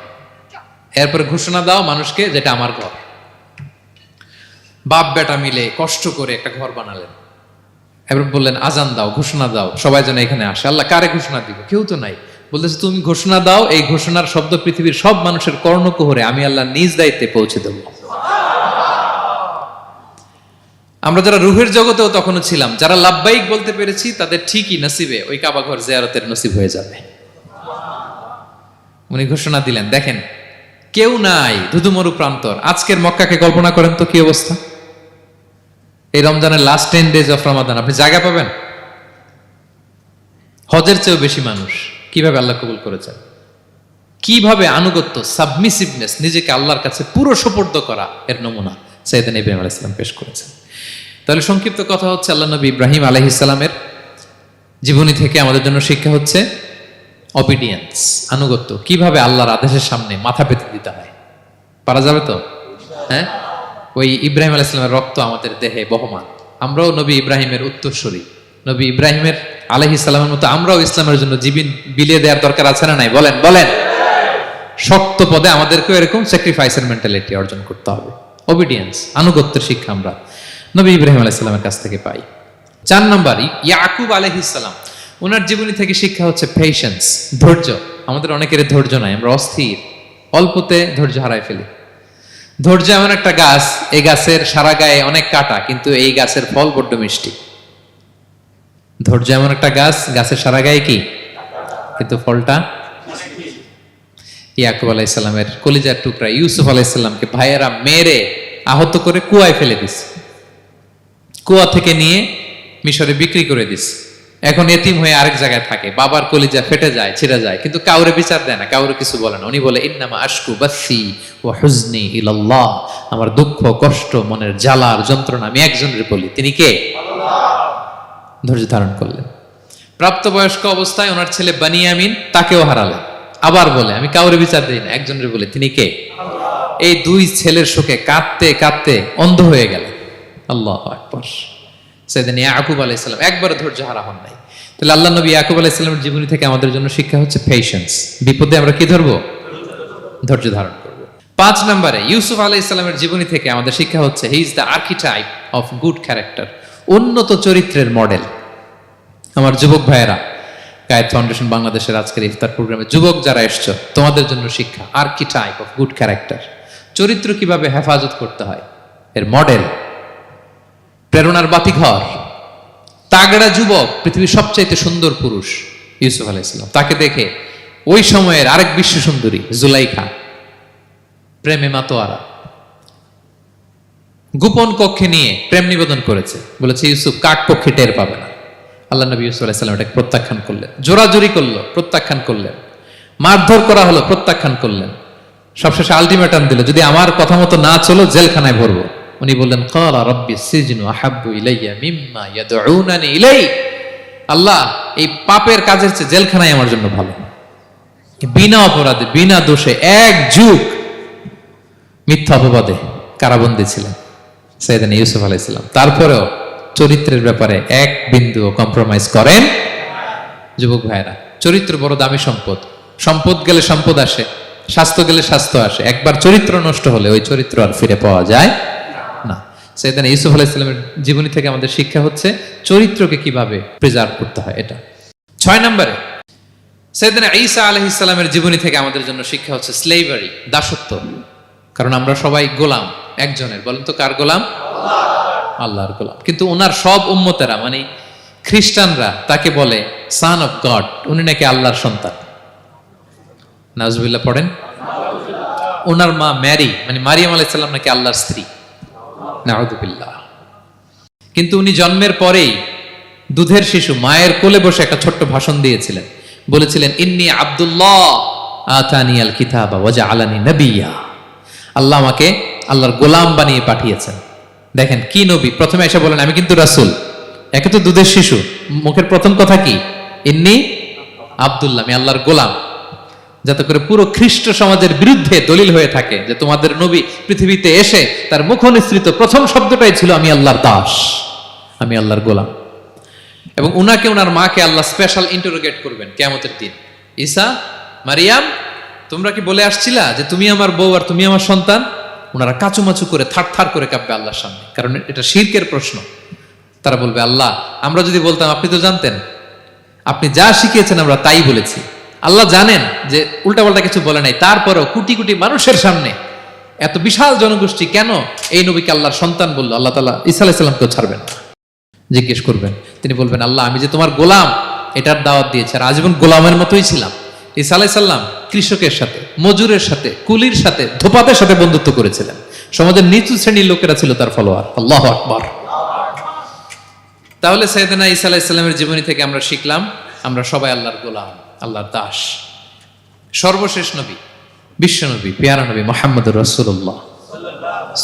এরপরে ঘোষণা দাও মানুষকে, যেটা আমার ঘর। বাপ বেটা মিলে কষ্ট করে একটা ঘর বানালেন। এবার বললেন আজান দাও, ঘোষণা দাও, সবাই যেন এখানে আসে। আল্লাহ কারে ঘোষণা দিব? কেউ তো নাই। বলতেছে তুমি ঘোষণা দাও, এই ঘোষণার শব্দ পৃথিবীর সব মানুষের কর্ণকুহরে আমি আল্লাহ নিজ দায়িত্বে পৌঁছে দেব। আমরা যারা রুহের জগতেও তখনও ছিলাম, যারা লাব্বাইক বলতে পেরেছি, তাদের ঠিকই নসিবে ওই কাবা ঘর জিয়ারতের নসিব হয়ে যাবে। উনি ঘোষণা দিলেন, দেখেন কেউ নাই, ধুধুমরু প্রান্তর। আজকের মক্কাকে কল্পনা করেন তো কি অবস্থা। এই রমজানের লাস্ট 10 days অফ রমাদান আপনি জায়গা পাবেন? হজের চেয়েও বেশি মানুষ। কিভাবে আল্লাহ কবুল করেছেন, কিভাবে আনুগত্য, সাবমিসিভনেস, নিজেকে আল্লাহর কাছে পুরো সুপর্দ করা, এর নমুনা সাইয়েদনা ইব্রাহিম আলাইহিস সালাম পেশ করেছেন। তাহলে সংক্ষিপ্ত কথা হচ্ছে, আল্লাহ নবী ইব্রাহিম আলাইহিস সালামের জীবনী থেকে আমাদের জন্য শিক্ষা হচ্ছে অবিডিয়েন্স, আনুগত্য। কিভাবে আল্লাহর আদেশের সামনে মাথা পেতে দিতে হয়। পারা যাবে তো? হ্যাঁ, ওই ইব্রাহিম আলাইহিস সালামের রক্ত আমাদের দেহে বহমান। আমরাও নবী ইব্রাহিমের উত্তরসূরি। নবী ইব্রাহিমের আলাইহিস সালামের মতো আমরাও ইসলামের জন্য জীবন বিলিয়ে দেওয়ার দরকার আছে না নাই? বলেন বলেন। শক্ত পদে আমাদেরকেও এরকম স্যাক্রিফাইসের মেন্টালিটি অর্জন করতে হবে। অবিডিয়েন্স, আনুগত্যের শিক্ষা আমরা নবী ইব্রাহিম আলাইহিস সালামের কাছ থেকে পাই। 4 নম্বর, ইয়াকুব আলাইহিস সালাম, ওনার জীবনী থেকে শিক্ষা হচ্ছে পেশেন্স, ধৈর্য। আমাদের অনেকের ধৈর্য নাই, আমরা অস্থির, অল্পতে ধৈর্য হারাই ফেলি। ধৈর্য এমন একটা গাছ, এই গাছের সারা গায়ে অনেক কাঁটা, কিন্তু এই গাছের ফল বড্ড মিষ্টি। ধৈর্য এমন একটা গাছ, গাছের সারা গায়ে কি, কিন্তু ফলটা। ইয়াকুব আলাইহিস সালামের কলিজার টুকরা ইউসুফ আলাইহিস সালামকে ভাইয়েরা মেরে আহত করে কুয়ায় ফেলে দিছে। কুয়া থেকে নিয়ে মিশরে বিক্রি করে দিস। এখন এতিম হয়ে আরেক জায়গায় থাকে, বাবার কলিজা ফেটে যায়, ছিঁড়ে যায়, কিন্তু কাউরে বিচার দেয় না, কাউরে কিছু বলে না। উনি বলে ইন্নামা আশকু বাসি ওয়া হুজনি ইলাল্লাহ, আমার দুঃখ কষ্ট মনের জ্বালার যন্ত্রণা আমি একজনের বলি, তিনি কে? আল্লাহ। ধৈর্য ধারণ করলেন। প্রাপ্তবয়স্ক অবস্থায় ওনার ছেলে বানিয়ামিন, তাকেও হারালেন। আবার বলে আমি কাউরে বিচার দেই না, একজনের বলে, তিনি কে? আল্লাহ। এই 2 ছেলের শোকে কাঁদতে কাঁদতে অন্ধ হয়ে গেলেন। আল্লাহু আকবার। সাইয়েদনা ইয়াকুব আলাইহিস সালাম একবারও ধৈর্য হারা হন নাই। তাহলে আল্লাহ নবী ইয়াকুব আলাইহিস সালামের জীবনী থেকে আমাদের জন্য শিক্ষা হচ্ছে পেশেন্স। বিপদে আমরা কি ধরবো? ধৈর্য ধারণ করব। 5 নম্বরে, ইউসুফ আলাইহিস সালামের জীবনী থেকে আমাদের শিক্ষা হচ্ছে he is the archetype of good character, উন্নত চরিত্রের মডেল। আমার যুবক ভাইয়েরা, কায়েত ফাউন্ডেশন বাংলাদেশের আজকের ইফতার প্রোগ্রামে যুবক যারা এসছো, তোমাদের জন্য শিক্ষা আর্কিটাইপ অফ গুড ক্যারেক্টার, চরিত্র কিভাবে হেফাজত করতে হয় এর মডেল, প্রেরণার বাতিঘর। তাগড়া যুবক, পৃথিবীর সবচাইতে সুন্দর পুরুষ ইউসুফ আলাইহিস সালাম। তাকে দেখে ওই সময়ের আরেক বিশ্ব সুন্দরী জুলাইখা প্রেমে মাতোয়ারা, গোপন কক্ষে নিয়ে প্রেম নিবেদন করেছে, বলেছে ইউসুফ কাক পক্ষে টের পাবে না। আল্লাহ নবী ইউসুফ আলাইহিস সালাম এটাকে প্রত্যাখ্যান করলেন। জোরাজুরি করলো, প্রত্যাখ্যান করলেন। মারধর করা হলো, প্রত্যাখ্যান করলেন। সবশেষে আলটিমেটাম দিল, যদি আমার কথা মতো না চলো জেলখানায় ভরবো। উনি বললেন ক্বালা রাব্বি সিজনু আহাব্বু ইলাইয়া মিম্মা ইয়াদউনানি ইলাই, আল্লাহ এই পাপের কাজের চেয়ে জেলখানায় আমার জন্য ভালো। বিনা অপরাধে, বিনা দোষে 1 যুগ মিথ্যা অপবাদে কারাবন্দী ছিলেন সাইয়েদনা ইউসুফ আলাইহিস সালাম। তারপরেও চরিত্রের ব্যাপারে 1 বিন্দুও কম্প্রোমাইজ করেন। যুবক ভাইরা, চরিত্র বড় দামি সম্পদ। সম্পদ গেলে সম্পদ আসে, স্বাস্থ্য গেলে স্বাস্থ্য আসে, একবার চরিত্র নষ্ট হলে ওই চরিত্র আর ফিরে পাওয়া যায় না। সাইয়েদনা ইউসুফ আলাইহিস সালামের জীবনী থেকে আমাদের শিক্ষা হচ্ছে চরিত্রকে কিভাবে প্রিজার্ভ করতে হয়। এটা 6 নম্বরে সাইয়েদনা ঈসা আলাইহিস সালামের জীবনী থেকে আমাদের জন্য শিক্ষা হচ্ছে স্লেভারি, দাসত্ব। কারণ আমরা সবাই গোলাম একজনের, বলেন তো কার গোলাম? আল্লাহর গোলাম। কিন্তু ওনার সব উম্মতেরা মানে খ্রিস্টানরা তাকে বলে সান অফ গড, উনি নাকি আল্লাহর সন্তান। নাউজুবিল্লাহ পড়েন। ওনার মা ম্যারি মানে মারিয়াম আলাইহিস সালাম নাকি আল্লাহর স্ত্রী। নাউযুবিল্লাহ। কিন্তু উনি জন্মের পরেই দুধের শিশু মায়ের কোলে বসে একটা ছোট্ট ভাষণ দিয়েছিলেন, বলেছিলেন ইন্নী আব্দুল্লাহ আতানিয়াল কিতাবা ওয়া জাআলানি নাবিয়্যা। আল্লাহ আমাকে আল্লাহর গোলাম বানিয়ে পাঠিয়েছেন। দেখেন কি নবী, প্রথমে এসে বলেন আমি কিন্তু রাসূল। একে তো দুধের শিশু, মুখের প্রথম কথা কি? ইন্নী আব্দুল্লাহ, আমি আল্লাহর গোলাম। যাতে করে পুরো খ্রিস্ট সমাজের বিরুদ্ধে দলিল হয়ে থাকে যে তোমাদের নবী পৃথিবীতে এসে তার মুখ নিঃসৃত প্রথম শব্দটাই ছিল আমি আল্লাহর দাস, আমি আল্লাহর গোলাম। এবং উনাকে ওনার মাকে আল্লাহ স্পেশাল ইন্টারোগেট করবেন কিয়ামতের দিন। ঈসা, মারিয়াম, তোমরা কি বলে আসছিলা যে তুমি আমার বউ আর তুমি আমার সন্তান? ওনারা কাচুমাচু করে থার করে কাঁপবে আল্লাহর সামনে, কারণ এটা শিরকের প্রশ্ন। তারা বলবে আল্লাহ আমরা যদি বলতাম আপনি তো জানতেন, আপনি যা শিখিয়েছেন আমরা তাই বলেছি। আল্লাহ জানেন যে উল্টাপাল্টা কিছু বলে নাই, তারপরও কোটি কোটি মানুষের সামনে এত বিশাল জনগোষ্ঠী কেন এই নবীকে আল্লাহর সন্তান বললো? আল্লাহ তাআলা ঈসা আলাইহিস সালামকেও ছাড়বেন না, জিজ্ঞেস করবেন। তিনি বলবেন আল্লাহ আমি যে তোমার গোলাম এটার দাওয়াত দিয়েছি, আর আজীবন গোলামের মতোই ছিলাম। ঈসা আলাইহিস সালাম কৃষকের সাথে, মজুরের সাথে, কুলির সাথে, ধোপাতের সাথে বন্ধুত্ব করেছিলেন। সমাজের নিচু শ্রেণীর লোকেরা ছিল তার ফলোয়ার। আল্লাহু আকবার। তাহলে সাইয়েদনা ঈসা আলাইহিস সালামের জীবনী থেকে আমরা শিখলাম আমরা সবাই আল্লাহর গোলাম, আল্লাহর দাস। সর্বশেষ নবী, বিশ্ব নবী, পেয়ারা নবী মুহাম্মদুর রাসূলুল্লাহ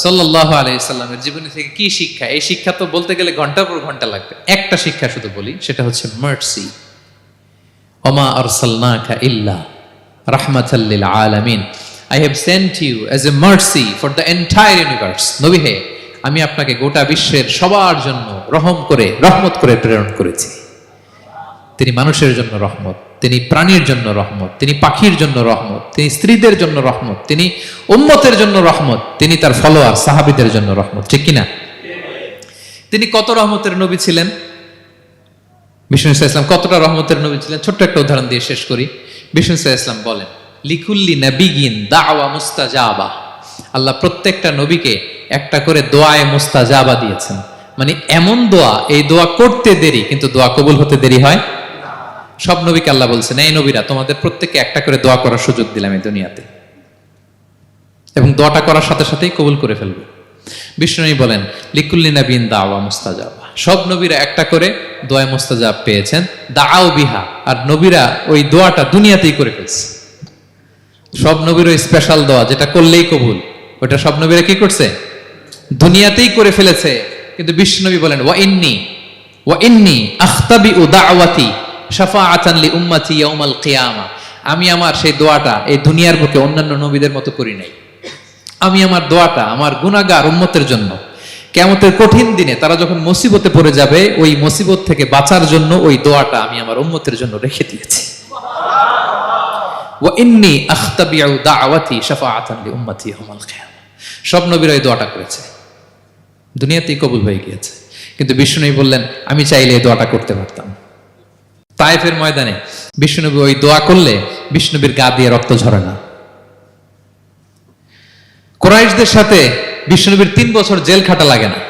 সাল্লাল্লাহু আলাইহি সাল্লামের জীবনী থেকে কি শিক্ষা? এই শিক্ষা তো বলতে গেলে ঘন্টার পর ঘন্টা লাগবে। একটা শিক্ষা শুধু বলি, সেটা হচ্ছে মার্সি। ওমা আরসালনাকা ইল্লা রাহমাতাল লিল আলামিন। I have sent you as a mercy for the entire universe. নবী হে, আমি আপনাকে গোটা বিশ্বের সবার জন্য রহমত করে প্রেরণ করেছি। তিনি মানুষের জন্য রহমত, তিনি প্রাণীর জন্য রহমত, তিনি পাখির জন্য রহমত, তিনি স্ত্রীদের জন্য রহমত, তিনি উম্মতের জন্য রহমত, তিনি তার ফলোয়ার সাহাবীদের জন্য রহমত। ঠিক কিনা? তিনি কত রহমতের নবী ছিলেন? বিষ্ণু ইসলাম কতটা রহমতের নবী ছিলেন? ছোট্ট একটা উদাহরণ দিয়ে শেষ করি। বিষ্ণু ইসলাম বলেন লিকুল্লি নাবিয়িন দাওয়া মুস্তাজাবা। আল্লাহ প্রত্যেকটা নবীকে একটা করে দোয়ায়ে মুস্তাজাবা দিয়েছেন। মানে এমন দোয়া, এই দোয়া করতে দেরি কিন্তু দোয়া কবুল হতে দেরি হয়। সব নবীকে আল্লাহ বলছেন এই নবীরা তোমাদের প্রত্যেককে একটা করে দোয়া করার সুযোগ দিলাম এই দুনিয়াতে, এবং দোয়াটা করার সাথে সাথেই কবুল করে ফেলবে। বিষ্ণু বলেন লিকুল্লি নাবিয়িন দাওয়া মুস্তাজাবা। সব নবীরা একটা করে দোয়া মুস্তাজাব পেয়েছেন, দাআউ বিহা। আর নবীরা ওই দোয়াটা দুনিয়াতেই করে ফেলছে। সব নবীর ওই স্পেশাল দোয়া যেটা করলেই কবুল, ওটা সব নবীরা কি করছে? দুনিয়াতেই করে ফেলেছে। কিন্তু বিষ্ণু নবী বলেন ওয়া ইন্নী আখতাবিউ দাওয়াতি শাফাআতান লি উম্মতি ইয়াউমাল কিয়ামা। আমি আমার সেই দোয়াটা এই দুনিয়ার বুকে অন্যান্য নবীদের মতো করি নাই। আমি আমার দোয়াটা আমার গুনাহগার উম্মতের জন্য কিয়ামতের কঠিন দিনে তারা যখন মুসিবতে পড়ে যাবে, ওই মুসিবত থেকে বাঁচার জন্য ওই দোয়াটা আমি আমার উম্মতের জন্য রেখে দিয়েছি। ওয়া ইন্নী আখতাবিউ দাওয়াতি শাফাআতান লি উম্মতি ইয়াউমাল কিয়ামা। সব নবীরা এই দোয়াটা করেছে, দুনিয়াতেই কবুল হয়ে গিয়েছে। কিন্তু বিষ্ণু বললেন আমি চাইলে এই দোয়াটা করতে পারতাম। তায়েফের ময়দানে বিষ্ণুনবী ওই দোয়া করলে বিষ্ণুনবীর গা দিয়ে রক্ত ঝরে না। কুরাইশদের সাথে বিষ্ণুনবীর 3 বছর জেল খাটা লাগে না।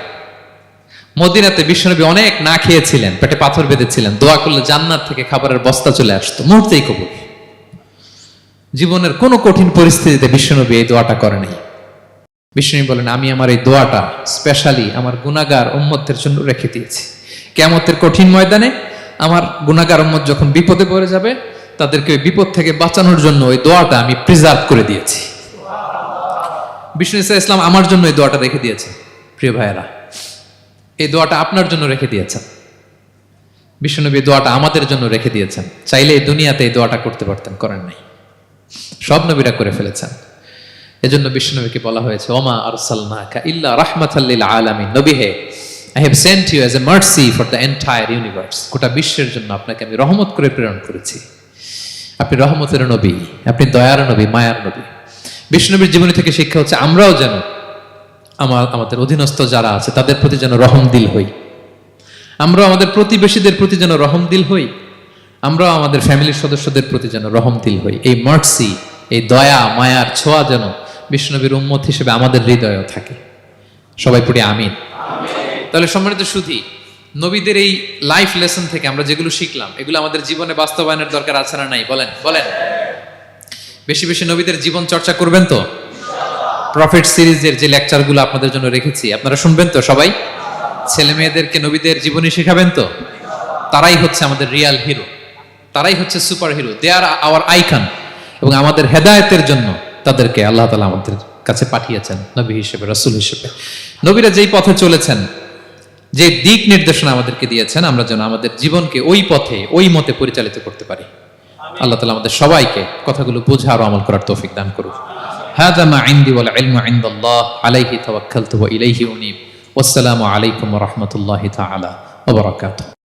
মদিনাতে বিষ্ণুনবী অনেক না খেয়েছিলেন, পেটে পাথর বেঁধেছিলেন, দোয়া করলে জান্নাত থেকে খাবারের বস্তা চলে আসতো, মুহূর্তেই কবুল। জীবনের কোন কঠিন পরিস্থিতিতে বিষ্ণুনবী এই দোয়াটা করে নাই। বিষ্ণু বলেন আমি আমার এই দোয়াটা স্পেশালি আমার গুনাহগার উম্মতের জন্য রেখে দিয়েছি। কিয়ামতের কঠিন ময়দানে আমার গুনাহগার উম্মত যখন বিপদে পড়ে যাবে, তাদেরকে ওই বিপদ থেকে বাঁচানোর জন্য ওই দোয়াটা আমি প্রিজার্ভ করে দিয়েছি। বিষ্ণু ইসলাম আমার জন্য এই দোয়াটা রেখে দিয়েছেন। প্রিয় ভাইয়েরা, এই দোয়াটা আপনার জন্য রেখে দিয়েছেন। বিষ্ণুনবী দোয়াটা আমাদের জন্য রেখে দিয়েছেন। চাইলে এই দুনিয়াতে এই দোয়াটা করতে পারতেন, করেন নাই। সব নবীরা করে ফেলেছেন। এজন্য বিষ্ণুনবীকে বলা হয়েছে ওমা আরসালনাকা ইল্লা রাহমাতাল লিল আলামিন। নবী হে, I have sent you as a mercy for the entire universe. গোটা বিশ্বের জন্য আপনাকে আমি রহমত করে প্রেরণ করেছি। আপনি রহমতের নবী, আপনি দয়ার নবী, মায়ার নবী। বিষ্ণুনবীর জীবনী থেকে শিক্ষা হচ্ছে আমরাও যেন আমাদের অধীনস্থ যারা আছে তাদের প্রতি যেন রহমদিল হই, আমরা আমাদের প্রতিবেশীদের প্রতি যেন রহমদিল হই, আমরা আমাদের ফ্যামিলির সদস্যদের প্রতি যেন রহমদিল হই। এই মার্সি, এই দয়া মায়ার ছোঁয়া যেন বিষ্ণুনবীর উম্মত হিসেবে আমাদের হৃদয়েও থাকে। সবাই পড়ি আমিন। তাহলে সম্মানিত সুধী, নবীদের এই লাইফ লেসন থেকে আমরা যেগুলো শিখলাম এগুলো আমাদের জীবনে বাস্তবায়নের দরকার আছে না নাই? বলেন বলেন। বেশি বেশি নবীদের জীবন চর্চা করবেন তো? প্রফেট সিরিজের যে লেকচারগুলো আপনাদের জন্য রেখেছি আপনারা শুনবেন তো? সবাই ছেলে মেয়েদেরকে নবীদের জীবনী শেখাবেন তো? তারাই হচ্ছে আমাদের রিয়াল হিরো, তারাই হচ্ছে সুপার হিরো, দে আর আওয়ার আইকন। এবং আমাদের হেদায়েতের জন্য তাদেরকে আল্লাহ তাআলা আমাদের কাছে পাঠিয়েছেন নবী হিসেবে, রাসূল হিসেবে। নবীরা যেই পথে চলেছেন, যে দিক নির্দেশনা আমাদেরকে দিয়েছেন, আমরা যেন আমাদের জীবনকে ওই পথে ওই মতে পরিচালিত করতে পারি। আল্লাহ তাআলা আমাদের সবাইকে কথাগুলো বোঝা আর আমল করার তৌফিক দান করুন। হাযা মা ইনদি ওয়াল ইলমু ইনদাল্লাহ আলাইহি তাওয়াক্কালতু ওয়া ইলাইহি উনীব। ওয়াসসালামু আলাইকুম ওয়া রাহমাতুল্লাহি তাআলা ওয়া বারাকাতুহু।